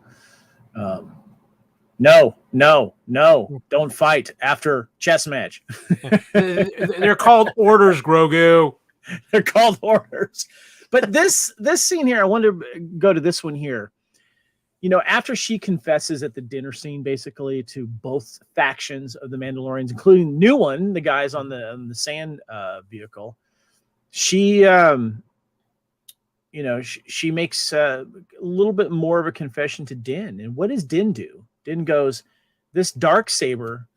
No, don't fight after chess match. They're called orders, Grogu. They're called orders. But this scene here, I want to go to this one here. After she confesses at the dinner scene, basically to both factions of the Mandalorians, including the new one, the guys on the sand vehicle, she she makes a little bit more of a confession to Din. And what does Din do? Din goes, "This Darksaber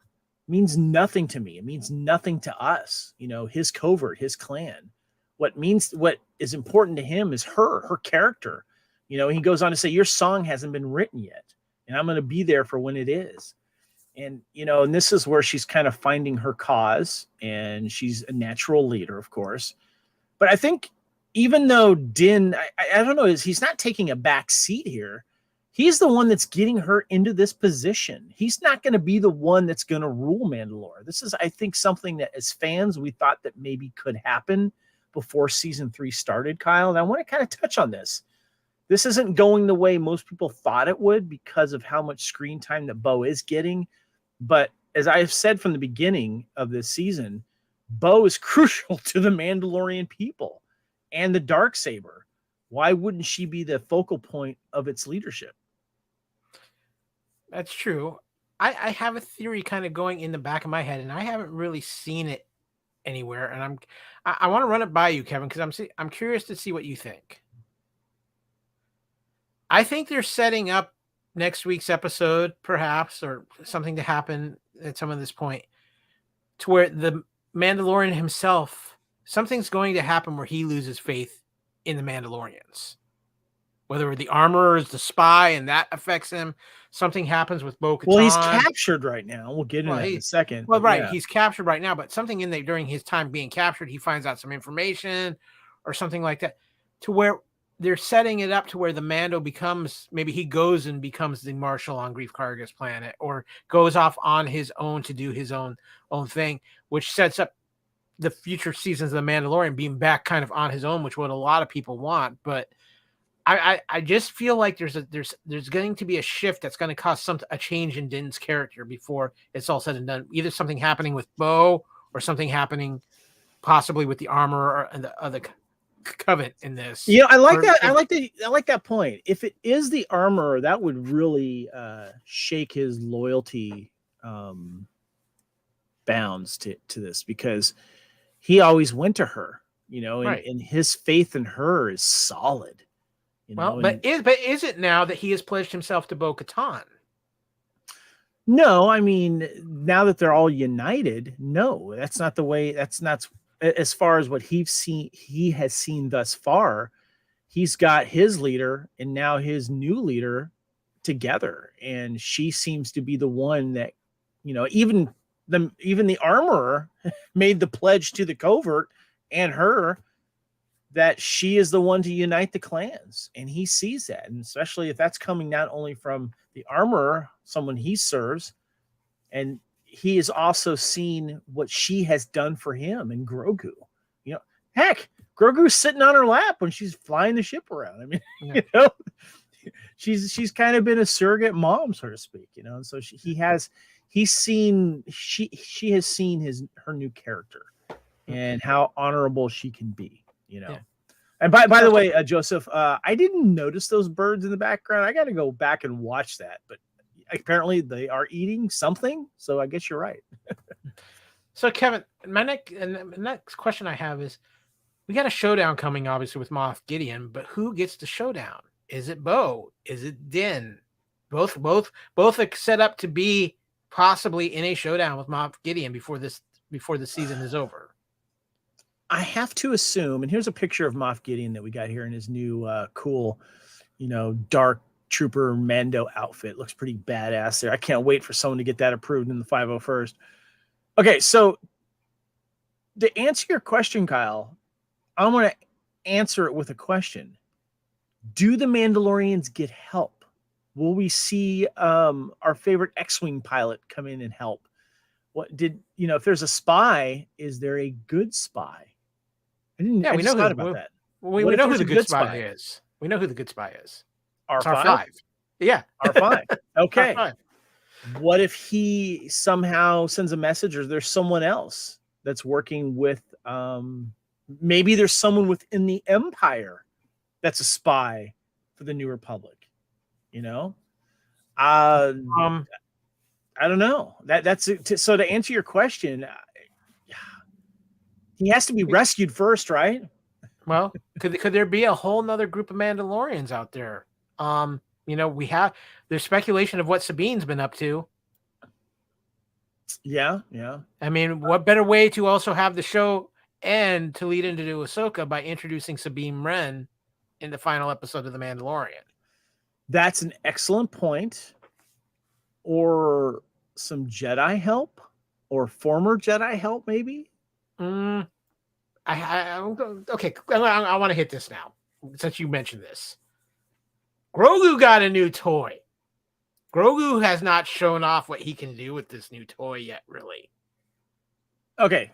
means nothing to me. It means nothing to us. His covert, his clan. What is important to him is her character." He goes on to say, "Your song hasn't been written yet, and I'm going to be there for when it is." And, and this is where she's kind of finding her cause, and she's a natural leader, of course. But I think even though Din, I don't know, he's not taking a back seat here. He's the one that's getting her into this position. He's not going to be the one that's going to rule Mandalore. This is, I think, something that as fans, we thought that maybe could happen before season 3 started, Kyle. And I want to kind of touch on this. This isn't going the way most people thought it would because of how much screen time that Bo is getting. But as I have said from the beginning of this season, Bo is crucial to the Mandalorian people and the Darksaber. Why wouldn't she be the focal point of its leadership? That's true. I have a theory kind of going in the back of my head, and I haven't really seen it anywhere. And I want to run it by you, Kevin, because I'm curious to see what you think. I think they're setting up next week's episode, perhaps, or something to happen at some of this point, to where the Mandalorian himself, something's going to happen where he loses faith in the Mandalorians. Whether the armor is the spy and that affects him, something happens with Bo-Katan. Well, he's captured right now. We'll get into that in a second. Well, right, yeah. He's captured right now, but something in there during his time being captured, he finds out some information or something like that, to where they're setting it up to where the Mando becomes, maybe he goes and becomes the marshal on Grief Karga's planet, or goes off on his own to do his own thing, which sets up the future seasons of the Mandalorian being back kind of on his own, which what a lot of people want. But I just feel like there's going to be a shift that's going to cause a change in Din's character before it's all said and done. Either something happening with Bo, or something happening possibly with the armor and the other Covenant in this. Yeah, I like that. I like that point. If it is the armor, that would really shake his loyalty bounds to this, because he always went to her, and his faith in her is solid. But is it now that he has pledged himself to Bo-Katan? No, I mean, now that they're all united, no, that's not the way. That's not, as far as what he has seen thus far. He's got his leader and now his new leader together, and she seems to be the one that, even the armorer made the pledge to the covert and her, that she is the one to unite the clans, and he sees that. And especially if that's coming not only from the armorer, someone he serves, and he has also seen what she has done for him and Grogu. Heck, Grogu's sitting on her lap when she's flying the ship around. I mean, yeah. She's kind of been a surrogate mom, so to speak, and so she has seen her new character and how honorable she can be. Yeah. And by the way, Joseph, I didn't notice those birds in the background. I got to go back and watch that, but apparently they are eating something. So I guess you're right. So Kevin, my next question I have is, we got a showdown coming, obviously, with Moff Gideon, but who gets the showdown? Is it Bo? Is it Din? Both are set up to be possibly in a showdown with Moff Gideon before the season is over. I have to assume, and here's a picture of Moff Gideon that we got here in his new cool, dark trooper Mando outfit. Looks pretty badass there. I can't wait for someone to get that approved in the 501st. Okay, so to answer your question, Kyle, I'm going to answer it with a question. Do the Mandalorians get help? Will we see our favorite X-Wing pilot come in and help? If there's a spy, is there a good spy? I didn't. Yeah, we know about that. We know who the good spy is. We know who the good spy is. R5. Yeah, R5. Okay. R5. What if he somehow sends a message, or there's someone else that's working with? Maybe there's someone within the Empire that's a spy for the New Republic. I don't know. That's it. So to answer your question. He has to be rescued first, right? Well, could there be a whole nother group of Mandalorians out there? There's speculation of what Sabine's been up to. Yeah. I mean, what better way to also have the show end to lead into Ahsoka by introducing Sabine Wren in the final episode of The Mandalorian? That's an excellent point. Or some Jedi help, or former Jedi help, maybe. Okay. I want to hit this now, since you mentioned this. Grogu got a new toy. Grogu has not shown off what he can do with this new toy yet, really. Okay.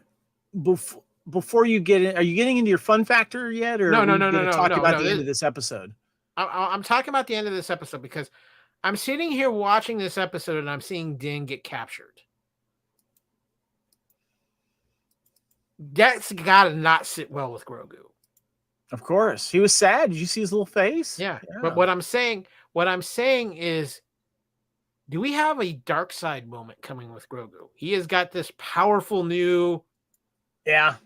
Before you get in, are you getting into your fun factor yet, or no? Talk about the end of this episode. I'm talking about the end of this episode because I'm sitting here watching this episode and I'm seeing Din get captured. That's got to not sit well with Grogu. Of course, he was sad. Did you see his little face? Yeah. But what I'm saying is, do we have a dark side moment coming with Grogu? He has got this powerful new Yeah.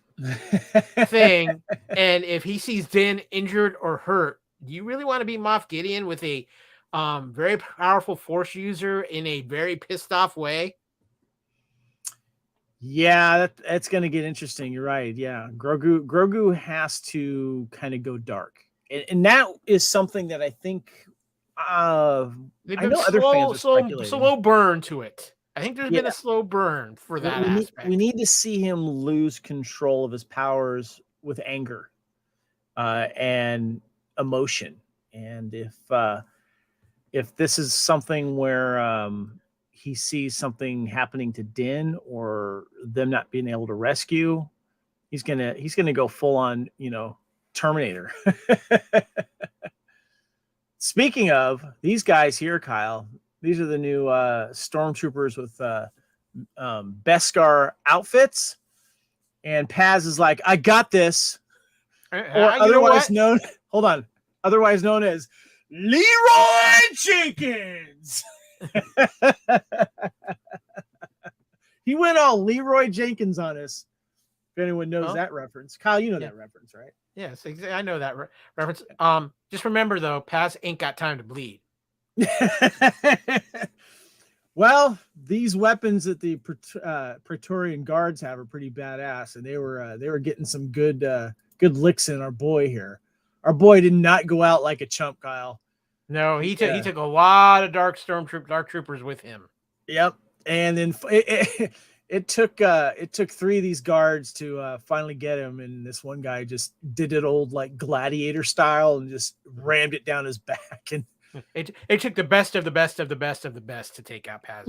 thing, and if he sees Din injured or hurt, do you really want to be Moff Gideon with a very powerful Force user in a very pissed off way? Yeah, that's going to get interesting. You're right. Yeah, Grogu has to kind of go dark, and that is something that I think. They've I been know other fans are speculating. slow burn to it. I think there's been Yeah. a slow burn for that we aspect. need to see him lose control of his powers with anger and emotion. And if this is something where he sees something happening to Din or them not being able to rescue, he's gonna go full on, Terminator. Speaking of these guys here, Kyle, these are the new stormtroopers with Beskar outfits, and Paz is like, "I got this," or otherwise known. Hold on, otherwise known as Leroy Jenkins. He went all Leroy Jenkins on us. If anyone knows that reference, Kyle, you know that reference, right? Yes, I know that reference. Just remember though, Paz ain't got time to bleed. Well, these weapons that the Praetorian guards have are pretty badass, and they were getting some good licks in our boy here. Our boy did not go out like a chump, Kyle. No, he took a lot of dark troopers with him. Yep, and then it took 3 of these guards to finally get him, and this one guy just did it old like gladiator style and just rammed it down his back. And it took the best of the best of the best of the best to take out Paz.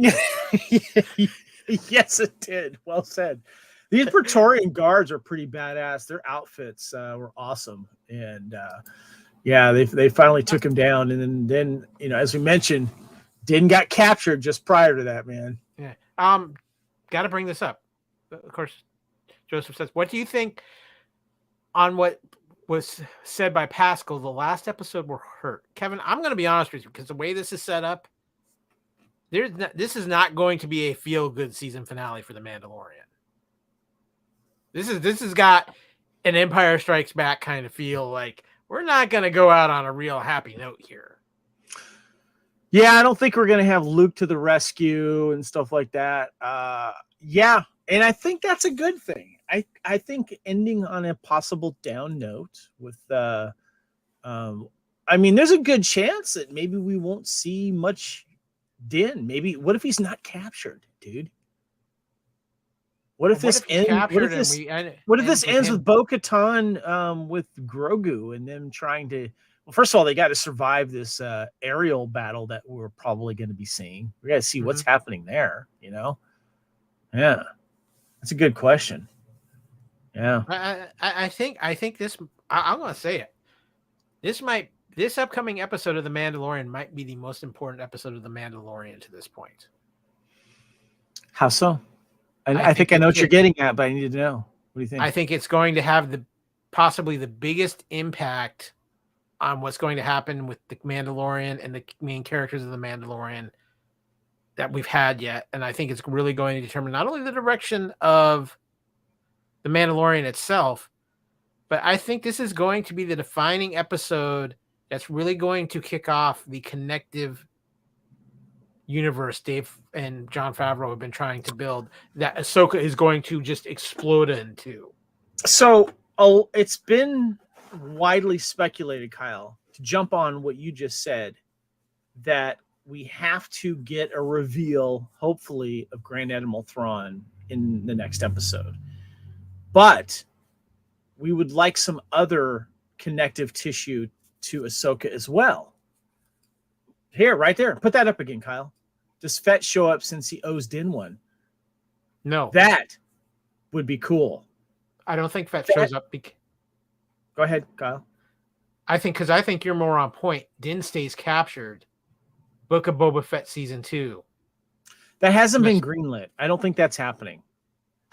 Yes, it did. Well said. These Praetorian guards are pretty badass. Their outfits were awesome, and they finally took him down. And then as we mentioned, Din got captured just prior to that, man. Yeah. Got to bring this up. Of course, Joseph says, "What do you think on what was said by Pascal? The last episode were hurt." Kevin, I'm going to be honest with you because the way this is set up, this is not going to be a feel-good season finale for The Mandalorian. This has got an Empire Strikes Back kind of feel. Like we're not going to go out on a real happy note here. Yeah, I don't think we're going to have Luke to the rescue and stuff like that. Yeah, and I think that's a good thing. I think ending on a possible down note with, there's a good chance that maybe we won't see much Din. Maybe, what if he's not captured, dude? What if this ends? What if this ends with Bo-Katan with Grogu and them trying to? Well, first of all, they got to survive this aerial battle that we're probably going to be seeing. We got to see what's happening there. Yeah, that's a good question. Yeah, I think this. I'm going to say it. This upcoming episode of The Mandalorian might be the most important episode of The Mandalorian to this point. How so? I think I know what you're getting at, but I need to know. What do you think? I think it's going to have possibly the biggest impact on what's going to happen with The Mandalorian and the main characters of The Mandalorian that we've had yet. And I think it's really going to determine not only the direction of The Mandalorian itself, but I think this is going to be the defining episode that's really going to kick off the connective universe Dave and Jon Favreau have been trying to build that Ahsoka is going to just explode into. So it's been widely speculated, Kyle, to jump on what you just said, that we have to get a reveal, hopefully, of Grand Admiral Thrawn in the next episode. But we would like some other connective tissue to Ahsoka as well. Here, right there. Put that up again, Kyle. Does Fett show up since he owes Din one? No. That would be cool. I don't think Fett shows up. Go ahead, Kyle. I think you're more on point. Din stays captured. Book of Boba Fett season 2. That hasn't been greenlit. I don't think that's happening.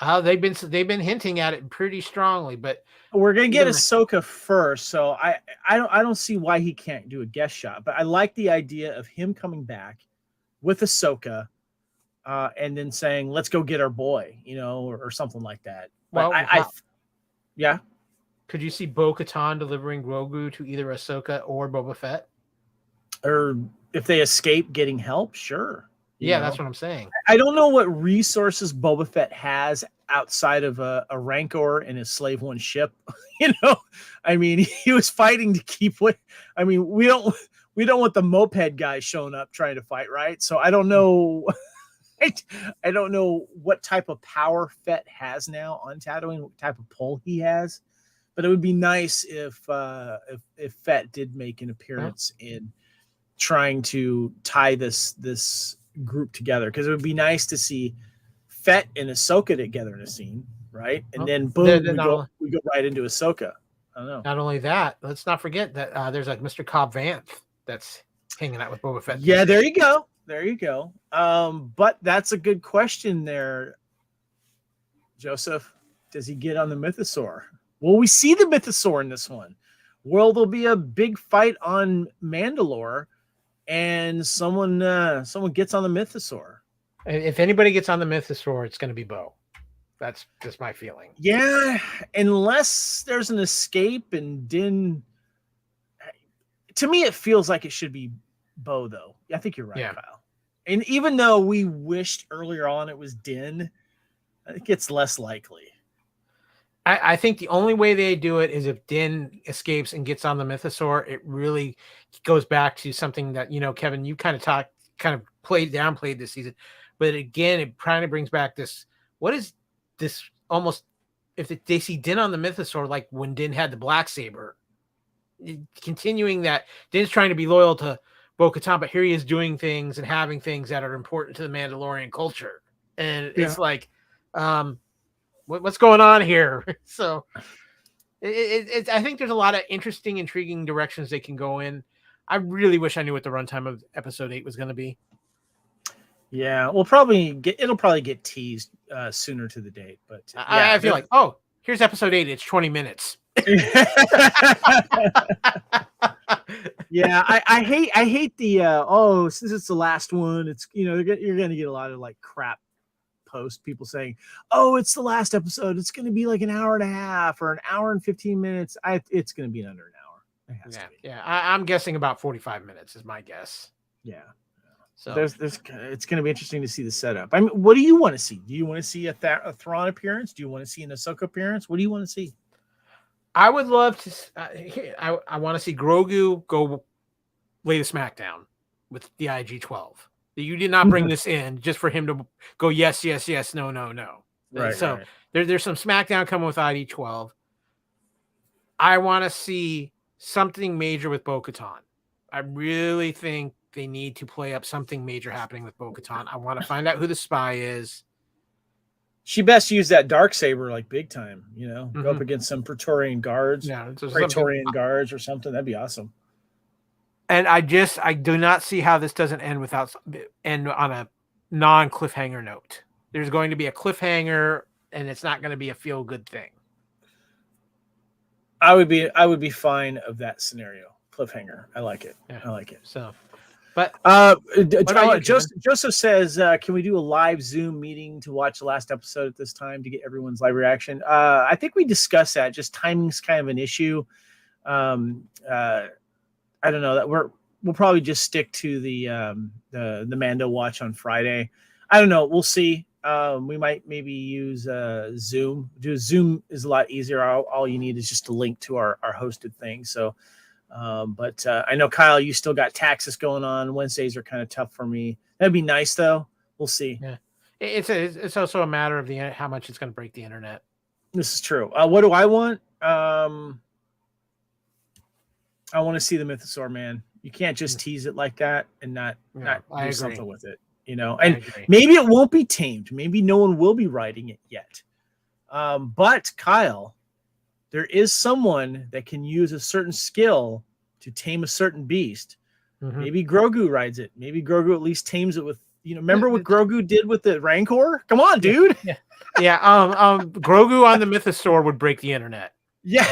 They've been hinting at it pretty strongly, but we're gonna get Ahsoka first, so I don't see why he can't do a guest shot. But I like the idea of him coming back with Ahsoka, and then saying, "Let's go get our boy," or something like that. But Well, yeah. could you see Bo-Katan delivering Grogu to either Ahsoka or Boba Fett? Or if they escape getting help, sure. Yeah, that's what I'm saying. I don't know what resources Boba Fett has outside of a Rancor and his Slave One ship. I mean, he was fighting to keep what. I mean, we don't want the moped guy showing up trying to fight, right? So I don't know. I don't know what type of power Fett has now on Tatooine, what type of pull he has. But it would be nice if Fett did make an appearance in trying to tie this group together, because it would be nice to see Fett and Ahsoka together in a scene, right? And then boom, we go right into Ahsoka. I don't know. Not only that, let's not forget that there's like Mr. Cobb Vanth that's hanging out with Boba Fett. Yeah, there you go. There you go. But that's a good question there, Joseph. Does he get on the Mythosaur? Will we see the Mythosaur in this one? Will there be a big fight on Mandalore and someone gets on the Mythosaur? If anybody gets on the Mythosaur, it's going to be Bo. That's just my feeling. Yeah, unless there's an escape and Din. To me, it feels like it should be Bo, though. I think you're right, Kyle. And even though we wished earlier on it was Din, I think it's less likely. I think the only way they do it is if Din escapes and gets on the Mythosaur. It really goes back to something that, Kevin, you kind of downplayed this season. But again, it kind of brings back this, what is this almost, if they see Din on the Mythosaur, like when Din had the Blacksaber, continuing that Din's trying to be loyal to Bo-Katan, but here he is doing things and having things that are important to the Mandalorian culture. And it's like, what's going on here? So I think there's a lot of interesting, intriguing directions they can go in. I really wish I knew what the runtime of episode 8 was going to be. Yeah, it'll probably get teased sooner to the date, but I feel like, here's episode 8. It's 20 minutes. Yeah, I hate the since it's the last one, it's you're gonna get a lot of like crap post people saying, it's the last episode, it's gonna be like an hour and a half or an hour and 15 minutes. It's gonna be under an hour. It has to be. I'm guessing about 45 minutes is my guess. Yeah. So it's going to be interesting to see the setup. I mean, what do you want to see? Do you want to see a Thrawn appearance? Do you want to see an Ahsoka appearance? What do you want to see? I would love to. I want to see Grogu go lay the smackdown with the IG-12. You did not bring this in just for him to go yes, yes, yes, no, no, no. Right. So there's some smackdown coming with IG-12. I want to see something major with Bo-Katan. I really think they need to play up something major happening with Bo-Katan. I want to find out who the spy is. She best use that Darksaber like big time, go up against some Praetorian guards, guards or something. That'd be awesome. And I do not see how this doesn't end on a non-cliffhanger note. There's going to be a cliffhanger, and it's not going to be a feel-good thing. I would be fine of that scenario. Cliffhanger. I like it. Yeah. I like it. So, but Joseph says, can we do a live Zoom meeting to watch the last episode at this time to get everyone's live reaction? I think we discussed that. Just timing's kind of an issue. I don't know that we'll probably just stick to the MandoWatch on Friday. I don't know. We'll see. We might maybe use Zoom. Zoom is a lot easier. All you need is just a link to our hosted thing. So. But I know, Kyle, you still got taxes going on. Wednesdays are kind of tough for me. That'd be nice, though. We'll see. Yeah, it's also a matter of how much it's going to break the internet. This is true. What do I want? I want to see the Mythosaur, man. You can't just tease it like that and not do something with it, And maybe it won't be tamed. Maybe no one will be writing it yet. But Kyle, there is someone that can use a certain skill to tame a certain beast. Mm-hmm. Maybe Grogu rides it. Maybe Grogu at least tames it with, remember what Grogu did with the Rancor? Come on, dude. Yeah. Grogu on the Mythosaur would break the internet. Yeah.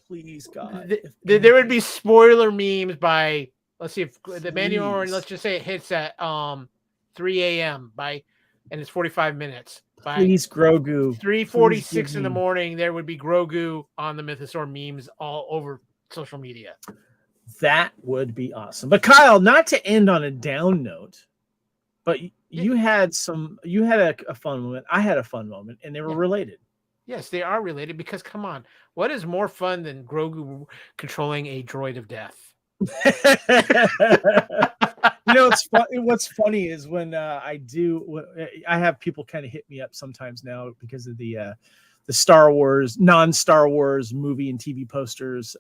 please, God. There would be spoiler memes by, let's see if the Mandalorian, Please. let's just say it hits at 3 a.m. and it's 45 minutes. By Please, Grogu. 3:46 in the morning, there would be Grogu on the Mythosaur memes all over social media. That would be awesome. But Kyle, not to end on a down note, but you had a fun moment. I had a fun moment, and they were related. Yes, they are related because come on, what is more fun than Grogu controlling a droid of death? What's funny is when I have people kind of hit me up sometimes now because of the Star Wars, non-Star Wars movie and TV posters,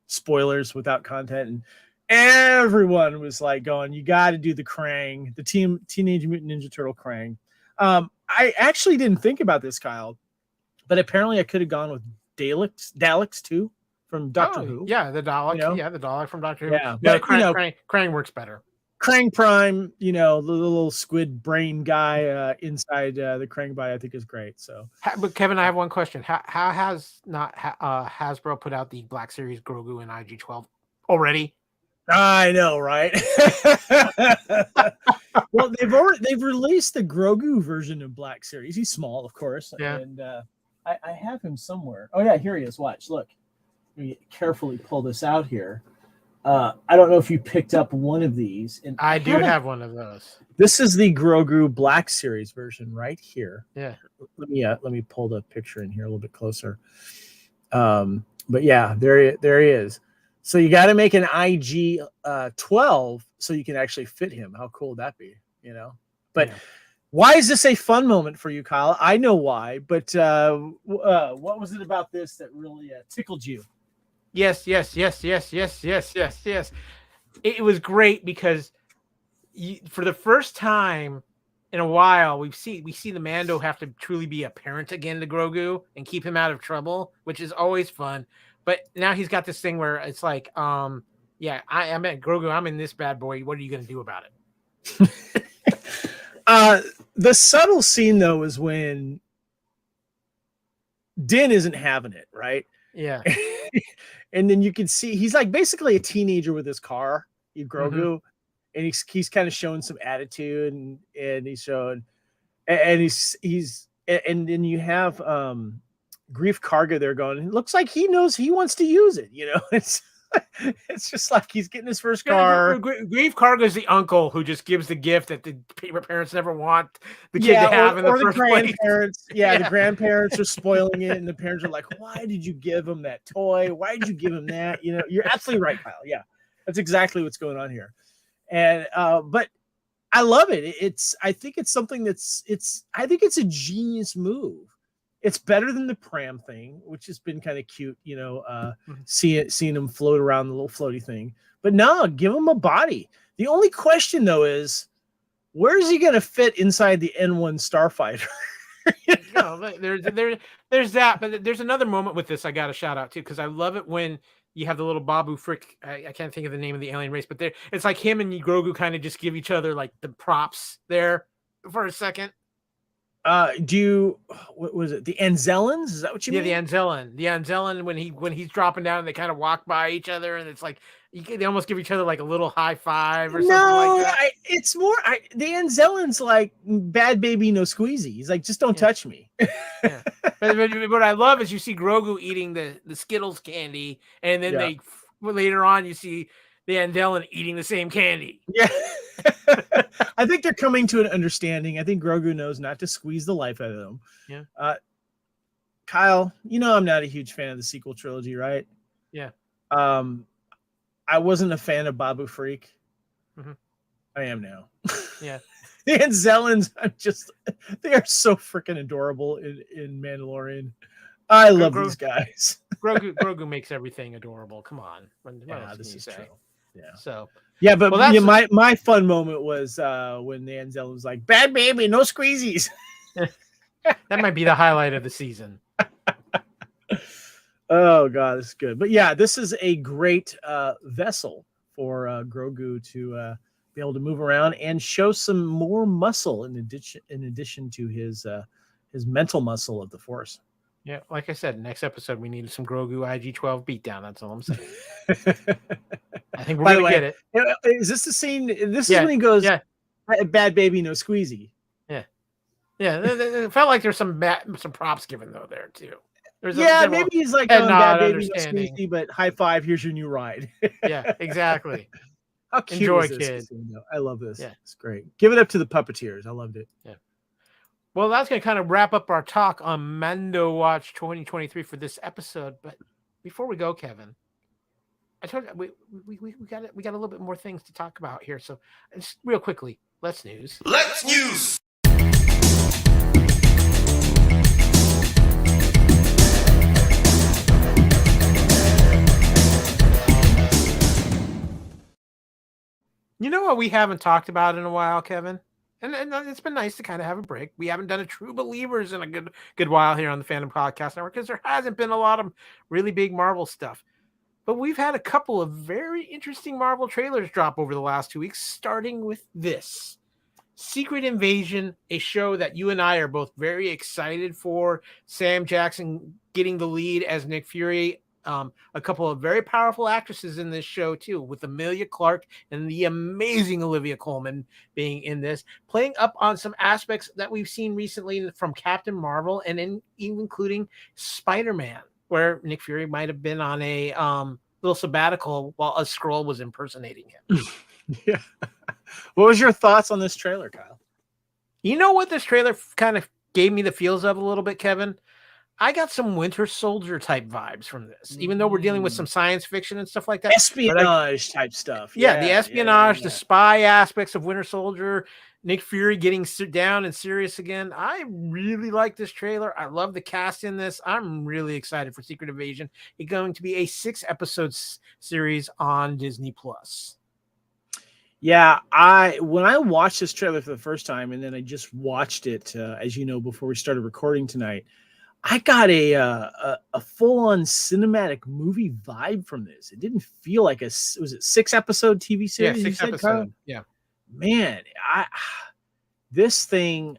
spoilers without content, and everyone was like going, you got to do the Krang, the Teenage Mutant Ninja Turtle Krang. I actually didn't think about this, Kyle, but apparently I could have gone with Daleks too from Doctor Who. Yeah, the Dalek. The Dalek from Doctor Who. Yeah, but Krang works better. Krang Prime, the little squid brain guy inside the Krang body, I think is great. So, but Kevin, I have one question: How has not Hasbro put out the Black Series Grogu and IG-12 already? I know, right? Well, they've released the Grogu version of Black Series. He's small, of course, and I have him somewhere. Oh yeah, here he is. Watch, look. Let me carefully pull this out here. I don't know if you picked up one of these. And I do have one of those. This is the Grogu Black Series version right here. Yeah. Let me pull the picture in here a little bit closer. But yeah, there he is. So you got to make an IG 12 so you can actually fit him. How cool would that be? But why is this a fun moment for you, Kyle? I know why, but what was it about this that really tickled you? Yes. It was great because for the first time in a while, we see the Mando have to truly be a parent again to Grogu and keep him out of trouble, which is always fun. But now he's got this thing where it's like, I'm at Grogu. I'm in this bad boy. What are you going to do about it? The subtle scene though is when Din isn't having it, right? Yeah. And then you can see he's like basically a teenager with his car, Grogu, and he's kind of showing some attitude, and he's showing, and he's and then you have Grief Karga there going. It looks like he knows he wants to use it. It's just like he's getting his first car. Grief Karga is the uncle who just gives the gift that the parents never want the kid to have in the first grandparents. Place. The grandparents are spoiling it, and the parents are like, "Why did you give him that toy? Why did you give him that?" You're absolutely right, Kyle. Yeah, that's exactly what's going on here. And but I love it. I think it's something I think it's a genius move. It's better than the pram thing, which has been kind of cute, seeing him float around the little floaty thing. But no, give him a body. The only question, though, is where is he going to fit inside the N1 Starfighter? There's that, but there's another moment with this I got to shout out too, because I love it when you have the little Babu Frick. I can't think of the name of the alien race, but it's like him and Grogu kind of just give each other like the props there for a second. What was it? The Anzellans? Is that what you mean? Yeah, the Anzellan when he's dropping down and they kind of walk by each other and it's like they almost give each other like a little high five or something like that. It's more the Anzellan's like bad baby no squeezy. He's like, just don't touch me. Yeah. But what I love is you see Grogu eating the Skittles candy, and then later on you see the Anzellan eating the same candy. Yeah. I think they're coming to an understanding. I think Grogu knows not to squeeze the life out of them. Yeah. Kyle, I'm not a huge fan of the sequel trilogy, right? Yeah. I wasn't a fan of Babu Freak. Mm-hmm. I am now. Yeah. The Anzellans, they are so freaking adorable in Mandalorian. I love these guys. Grogu makes everything adorable. Come on. This is true. Yeah. So. Yeah, but my fun moment was when the Anzellan was like, "Bad baby, no squeezies." That might be the highlight of the season. Oh God, this is good. But yeah, this is a great vessel for Grogu to be able to move around and show some more muscle in addition to his mental muscle of the Force. Yeah, like I said, next episode we need some Grogu IG-12 beatdown. That's all I'm saying. I think we're By the gonna way, get it. is this the scene? This is Yeah, when he goes, yeah, "Bad baby, no squeezy." yeah, yeah. It felt like there's some props given though there too. There's a Yeah, general maybe he's like head going, "Bad nod, baby, no understanding. squeezy," but high five. Here's your new ride. Yeah, exactly. How cute Enjoy, is this kid. scene, though? I love this. Yeah. It's great. Give it up to the puppeteers. I loved it. Yeah. Well, that's going to kind of wrap up our talk on MandoWatch 2023 for this episode. But before we go, Kevin, I told you we got a little bit more things to talk about here. So just real quickly, Let's News. Let's news. You know what we haven't talked about in a while, Kevin? And it's been nice to kind of have a break. We haven't done a True Believers in a good while here on the Fandom Podcast Network because there hasn't been a lot of really big Marvel stuff. But we've had a couple of very interesting Marvel trailers drop over the last 2 weeks, starting with this. Secret Invasion, a show that you and I are both very excited for. Sam Jackson getting the lead as Nick Fury. A couple of very powerful actresses in this show too, with Emilia Clarke and the amazing Olivia Colman being in this, playing up on some aspects that we've seen recently from Captain Marvel and even including Spider-Man, where Nick Fury might have been on a little sabbatical while a Skrull was impersonating him. Yeah. What was your thoughts on this trailer, Kyle? You know what this trailer kind of gave me the feels of a little bit, Kevin? I got some Winter Soldier type vibes from this, even though we're dealing with some science fiction and stuff like that. Espionage type stuff. Yeah, the espionage, the spy aspects of Winter Soldier, Nick Fury getting down and serious again. I really like this trailer. I love the cast in this. I'm really excited for Secret Invasion. It's going to be a 6-episode series on Disney Plus. Yeah, when I watched this trailer for the first time, and then I just watched it, as you know, before we started recording tonight, I got a full-on cinematic movie vibe from this. It didn't feel like was it 6-episode TV series? Yeah, 6 episode. Yeah, man, this thing,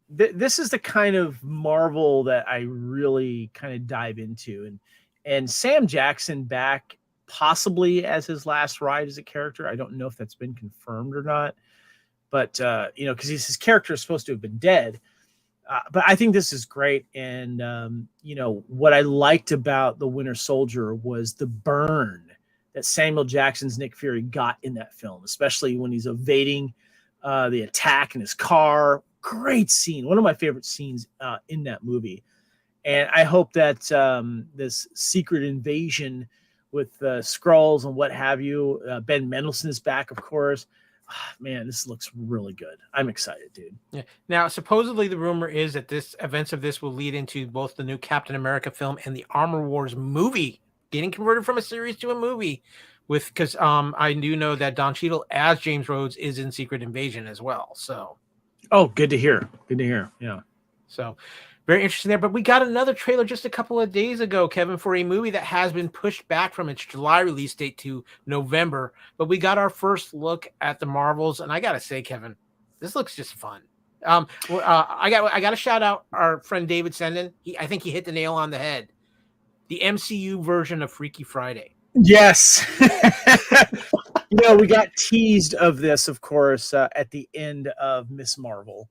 this is the kind of Marvel that I really kind of dive into, and Sam Jackson back possibly as his last ride as a character. I don't know if that's been confirmed or not, but because his character is supposed to have been dead. But I think this is great. And, what I liked about the Winter Soldier was the burn that Samuel Jackson's Nick Fury got in that film, especially when he's evading the attack in his car. Great scene. One of my favorite scenes in that movie. And I hope that this Secret Invasion with Skrulls and what have you, Ben Mendelsohn is back, of course. Man, this looks really good. I'm excited, dude. Yeah. Now, supposedly the rumor is that events of this will lead into both the new Captain America film and the Armor Wars movie getting converted from a series to a movie. Because I do know that Don Cheadle as James Rhodes is in Secret Invasion as well. So, good to hear. Good to hear. Yeah. So, very interesting there. But we got another trailer just a couple of days ago, Kevin, for a movie that has been pushed back from its July release date to November. But we got our first look at the Marvels, and I gotta say, Kevin, this looks just fun. I got to shout out our friend David Senden. I think he hit the nail on the head. The MCU version of Freaky Friday. Yes. We got teased of this, of course, at the end of Miss Marvel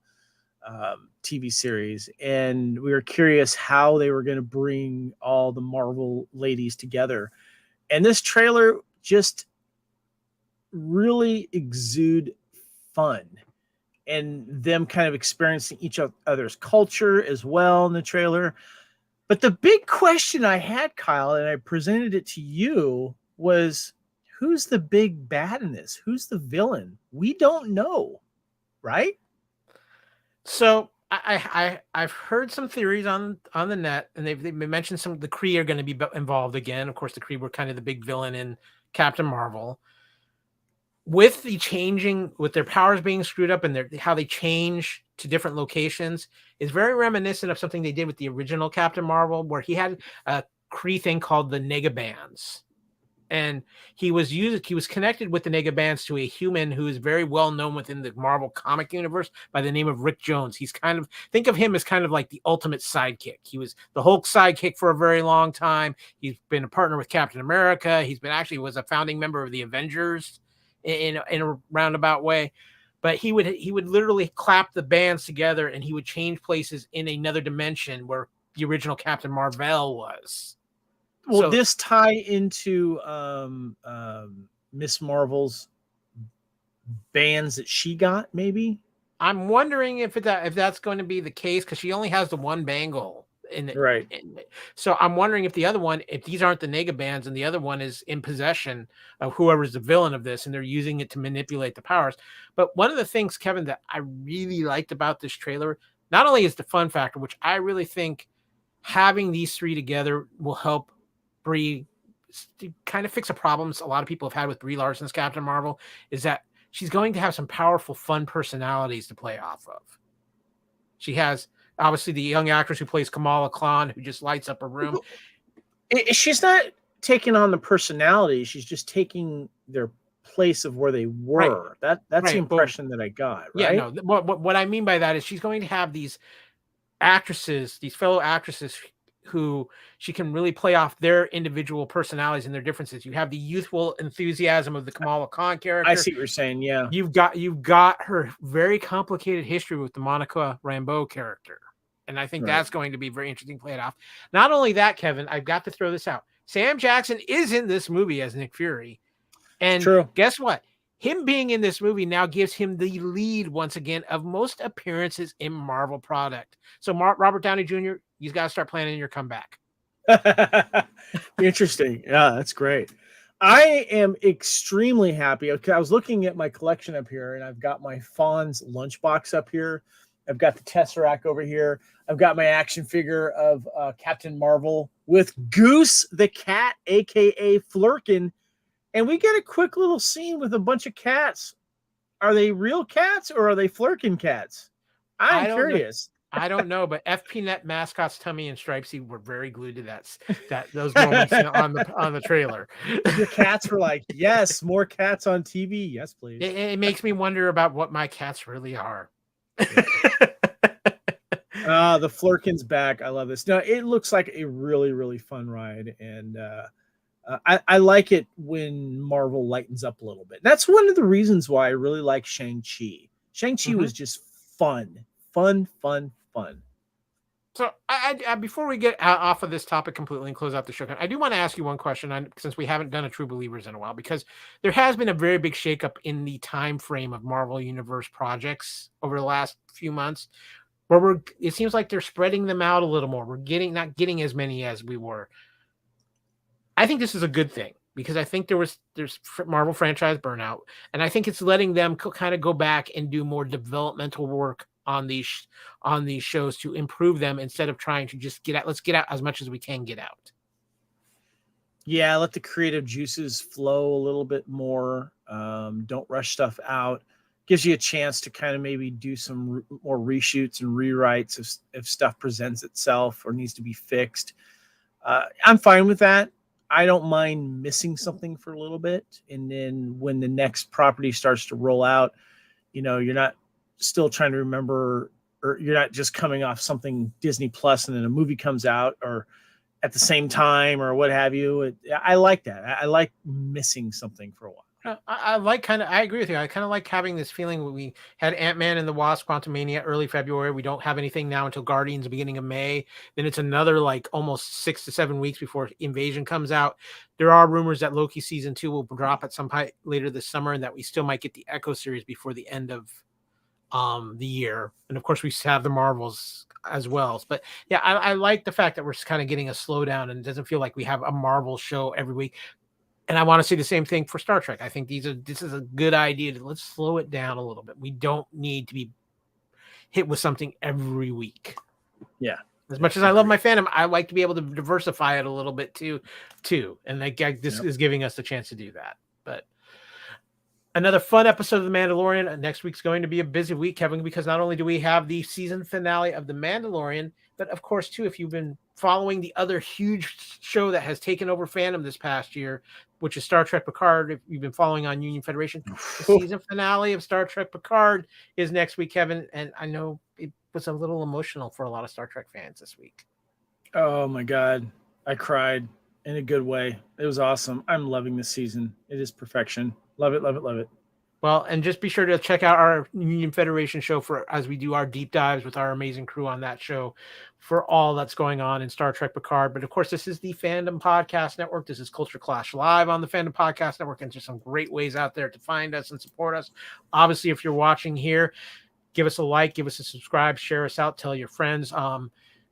TV series, and we were curious how they were going to bring all the Marvel ladies together. And this trailer just really exude fun and them kind of experiencing each other's culture as well in the trailer. But the big question I had, Kyle, and I presented it to you, was who's the big bad in this? Who's the villain? We don't know, right? So I've heard some theories on the net, and they've mentioned some of the Kree are going to be involved again. Of course, the Kree were kind of the big villain in Captain Marvel. With their powers being screwed up and how they change to different locations is very reminiscent of something they did with the original Captain Marvel, where he had a Kree thing called the Negabands. and he was connected with the Nega bands to a human who is very well known within the Marvel comic universe by the name of Rick Jones. He's think of him as kind of like the ultimate sidekick. He was the Hulk sidekick for a very long time. He's been a partner with Captain America. Was a founding member of the Avengers in a roundabout way. But he would literally clap the bands together, and he would change places in another dimension where the original Captain Marvel was. Will this tie into Miss Marvel's bands that she got? Maybe. I'm wondering if that's going to be the case, because she only has the one bangle. Right. So I'm wondering if the other one, if these aren't the Nega bands, and the other one is in possession of whoever's the villain of this, and they're using it to manipulate the powers. But one of the things, Kevin, that I really liked about this trailer, not only is the fun factor, which I really think having these three together will help Brie kind of fix the problems a lot of people have had with Brie Larson's Captain Marvel, is that she's going to have some powerful, fun personalities to play off of. She has obviously the young actress who plays Kamala Khan, who just lights up a room. She's not taking on the personality. She's just taking their place of where they were. Right. That's the impression that I got. Right? Yeah, no. What I mean by that is she's going to have these actresses, these fellow actresses, who she can really play off their individual personalities and their differences. You have the youthful enthusiasm of the Kamala Khan character. I see what you're saying. Yeah. You've got her very complicated history with the Monica Rambeau character. And I think that's going to be very interesting to play it off. Not only that, Kevin, I've got to throw this out. Sam Jackson is in this movie as Nick Fury. And guess what? Him being in this movie now gives him the lead once again of most appearances in Marvel product. So Robert Downey Jr., you've got to start planning your comeback. Interesting. Yeah, that's great. I am extremely happy. I was looking at my collection up here, and I've got my Fawn's lunchbox up here. I've got the Tesseract over here. I've got my action figure of Captain Marvel with Goose the cat, a.k.a. Flurkin. And we get a quick little scene with a bunch of cats. Are they real cats or are they Flurkin cats? I'm curious. I don't know, but FPNet mascots Tummy and Stripesy were very glued to those moments on the trailer. The cats were like, "Yes, more cats on TV. Yes, please." It makes me wonder about what my cats really are. The Flurkin's back. I love this. No, it looks like a really, really fun ride, and I like it when Marvel lightens up a little bit. That's one of the reasons why I really like Shang-Chi. Shang-Chi was just fun. So I before we get off of this topic completely and close out the show, I do want to ask you one question, since we haven't done a True Believers in a while, because there has been a very big shakeup in the time frame of Marvel Universe projects over the last few months, where it seems like they're spreading them out a little more. We're not getting as many as we were. I think this is a good thing, because I think there's Marvel franchise burnout, and I think it's letting them kind of go back and do more developmental work on these shows to improve them, instead of trying to just let's get out as much as we can get out. Yeah, let the creative juices flow a little bit more. Don't rush stuff out. Gives you a chance to kind of maybe do some more reshoots and rewrites if stuff presents itself or needs to be fixed. I'm fine with that. I don't mind missing something for a little bit. And then when the next property starts to roll out, you're not still trying to remember, or you're not just coming off something Disney Plus and then a movie comes out or at the same time or what have you. I like that. I like missing something for a while. I agree with you. I kind of like having this feeling when we had Ant-Man and the Wasp: Quantumania early February. We don't have anything now until Guardians beginning of May. Then it's another almost 6 to 7 weeks before Invasion comes out. There are rumors that Loki season 2 will drop at some point later this summer, and that we still might get the Echo series before the end of the year. And of course we have the Marvels as well. But yeah, I like the fact that we're just kind of getting a slowdown, and it doesn't feel like we have a Marvel show every week. And I want to see the same thing for Star Trek. I think this is a good idea let's slow it down a little bit. We don't need to be hit with something every week. Yeah. As much as I love my fandom, I like to be able to diversify it a little bit too. And this is giving us the chance to do that. But Another fun episode of The Mandalorian. Next week's going to be a busy week, Kevin, because not only do we have the season finale of The Mandalorian, but of course, too, if you've been following the other huge show that has taken over fandom this past year, which is Star Trek Picard, if you've been following on Union Federation, the season finale of Star Trek Picard is next week, Kevin. And I know it was a little emotional for a lot of Star Trek fans this week. Oh, my God. I cried in a good way. It was awesome. I'm loving this season. It is perfection. Love it, love it, love it. Well, and just be sure to check out our Union Federation show as we do our deep dives with our amazing crew on that show for all that's going on in Star Trek Picard. But of course, this is the Fandom Podcast Network. This is Culture Clash Live on the Fandom Podcast Network. And there's some great ways out there to find us and support us. Obviously, if you're watching here, give us a like, give us a subscribe, share us out, tell your friends.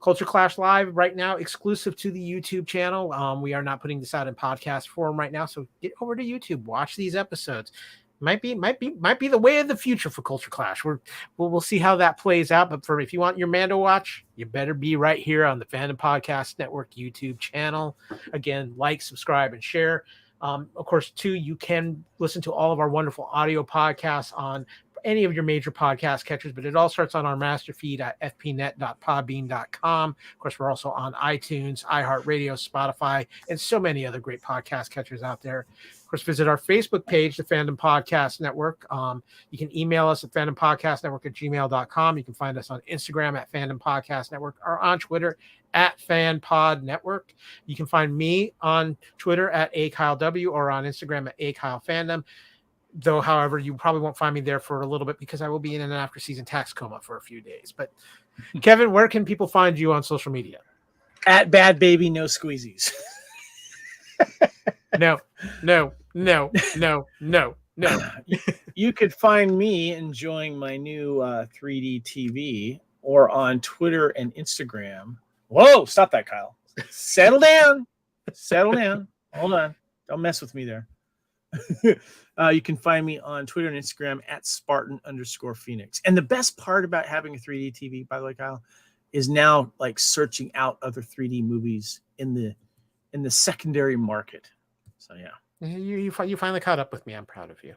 Culture Clash Live right now, exclusive to the YouTube channel. We are not putting this out in podcast form right now. So get over to YouTube, watch these episodes. Might be the way of the future for Culture Clash. We'll see how that plays out. But if you want your MandoWatch, you better be right here on the Fandom Podcast Network YouTube channel. Again, like, subscribe, and share. Of course, too, you can listen to all of our wonderful audio podcasts on any of your major podcast catchers, but it all starts on our master feed at fpnet.podbean.com. Of course, we're also on iTunes, iHeartRadio, Spotify, and so many other great podcast catchers out there. Of course, visit our Facebook page, the Fandom Podcast Network. You can email us at fandompodcastnetwork@gmail.com. You can find us on Instagram at Fandom Podcast Network or on Twitter at FanPod Network. You can find me on Twitter at AKyleW or on Instagram at AKyleFandom. Though, however, you probably won't find me there for a little bit because I will be in an after-season tax coma for a few days. But, Kevin, where can people find you on social media? At Bad Baby No Squeezies. No. You could find me enjoying my new 3D TV or on Twitter and Instagram. Whoa, stop that, Kyle. Settle down. Hold on. Don't mess with me there. You can find me on Twitter and Instagram at Spartan_Phoenix. And the best part about having a 3D TV, by the way, Kyle, is now like searching out other 3D movies in the secondary market. So yeah, you finally caught up with me. I'm proud of you.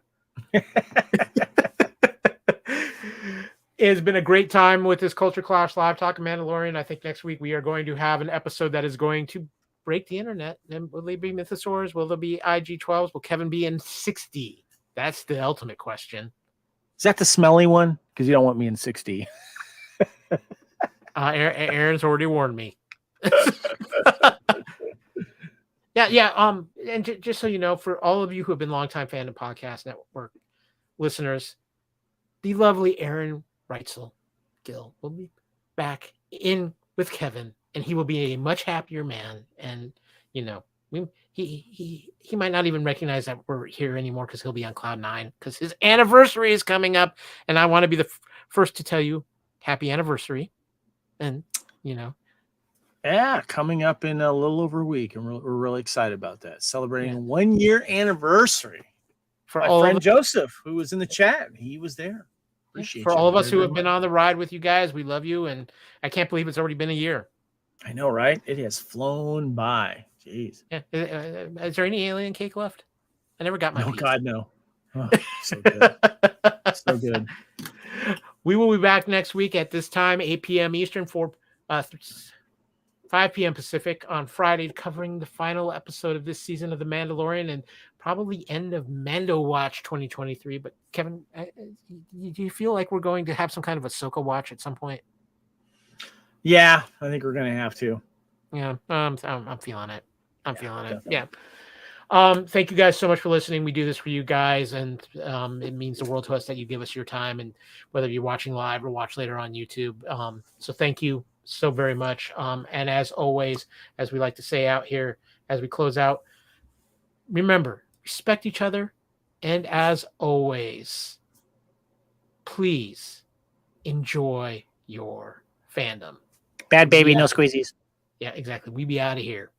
It's been a great time with this Culture Clash Live Talk of Mandalorian. I think next week we are going to have an episode that is going to break the internet. And will they be mythosaurs? Will there be IG-12s? Will Kevin be in 60? That's the ultimate question. Is that the smelly one? Because you don't want me in 60. Aaron's already warned me. Yeah. And just so you know, for all of you who have been longtime Fandom Podcast Network listeners, the lovely Aaron Reitzel Gill will be back in with Kevin, and he will be a much happier man. And he might not even recognize that we're here anymore because he'll be on cloud 9 because his anniversary is coming up, and I want to be the first to tell you happy anniversary. And yeah, coming up in a little over a week, and we're really excited about that. Celebrating a 1-year anniversary for my friend Joseph, who was in the chat. He was there. Appreciate for you all of us who have been on the ride with you guys. We love you, and I can't believe it's already been a year. I know, right? It has flown by. Jeez. Yeah. Is there any alien cake left? I never got my pizza. God, no. Oh, so good. So good. We will be back next week at this time, 8 p.m. Eastern, 5 p.m. Pacific on Friday, covering the final episode of this season of The Mandalorian and probably end of MandoWatch 2023. But Kevin, do you feel like we're going to have some kind of Ahsoka watch at some point? Yeah, I think we're going to have to. Yeah, I'm feeling it. Feeling it. Yeah. Thank you guys so much for listening. We do this for you guys, and it means the world to us that you give us your time, and whether you're watching live or watch later on YouTube. So thank you so very much. And as always, as we like to say out here, as we close out, remember, respect each other. And as always, please enjoy your fandom. Bad baby, no squeezies. Yeah, exactly. We be out of here.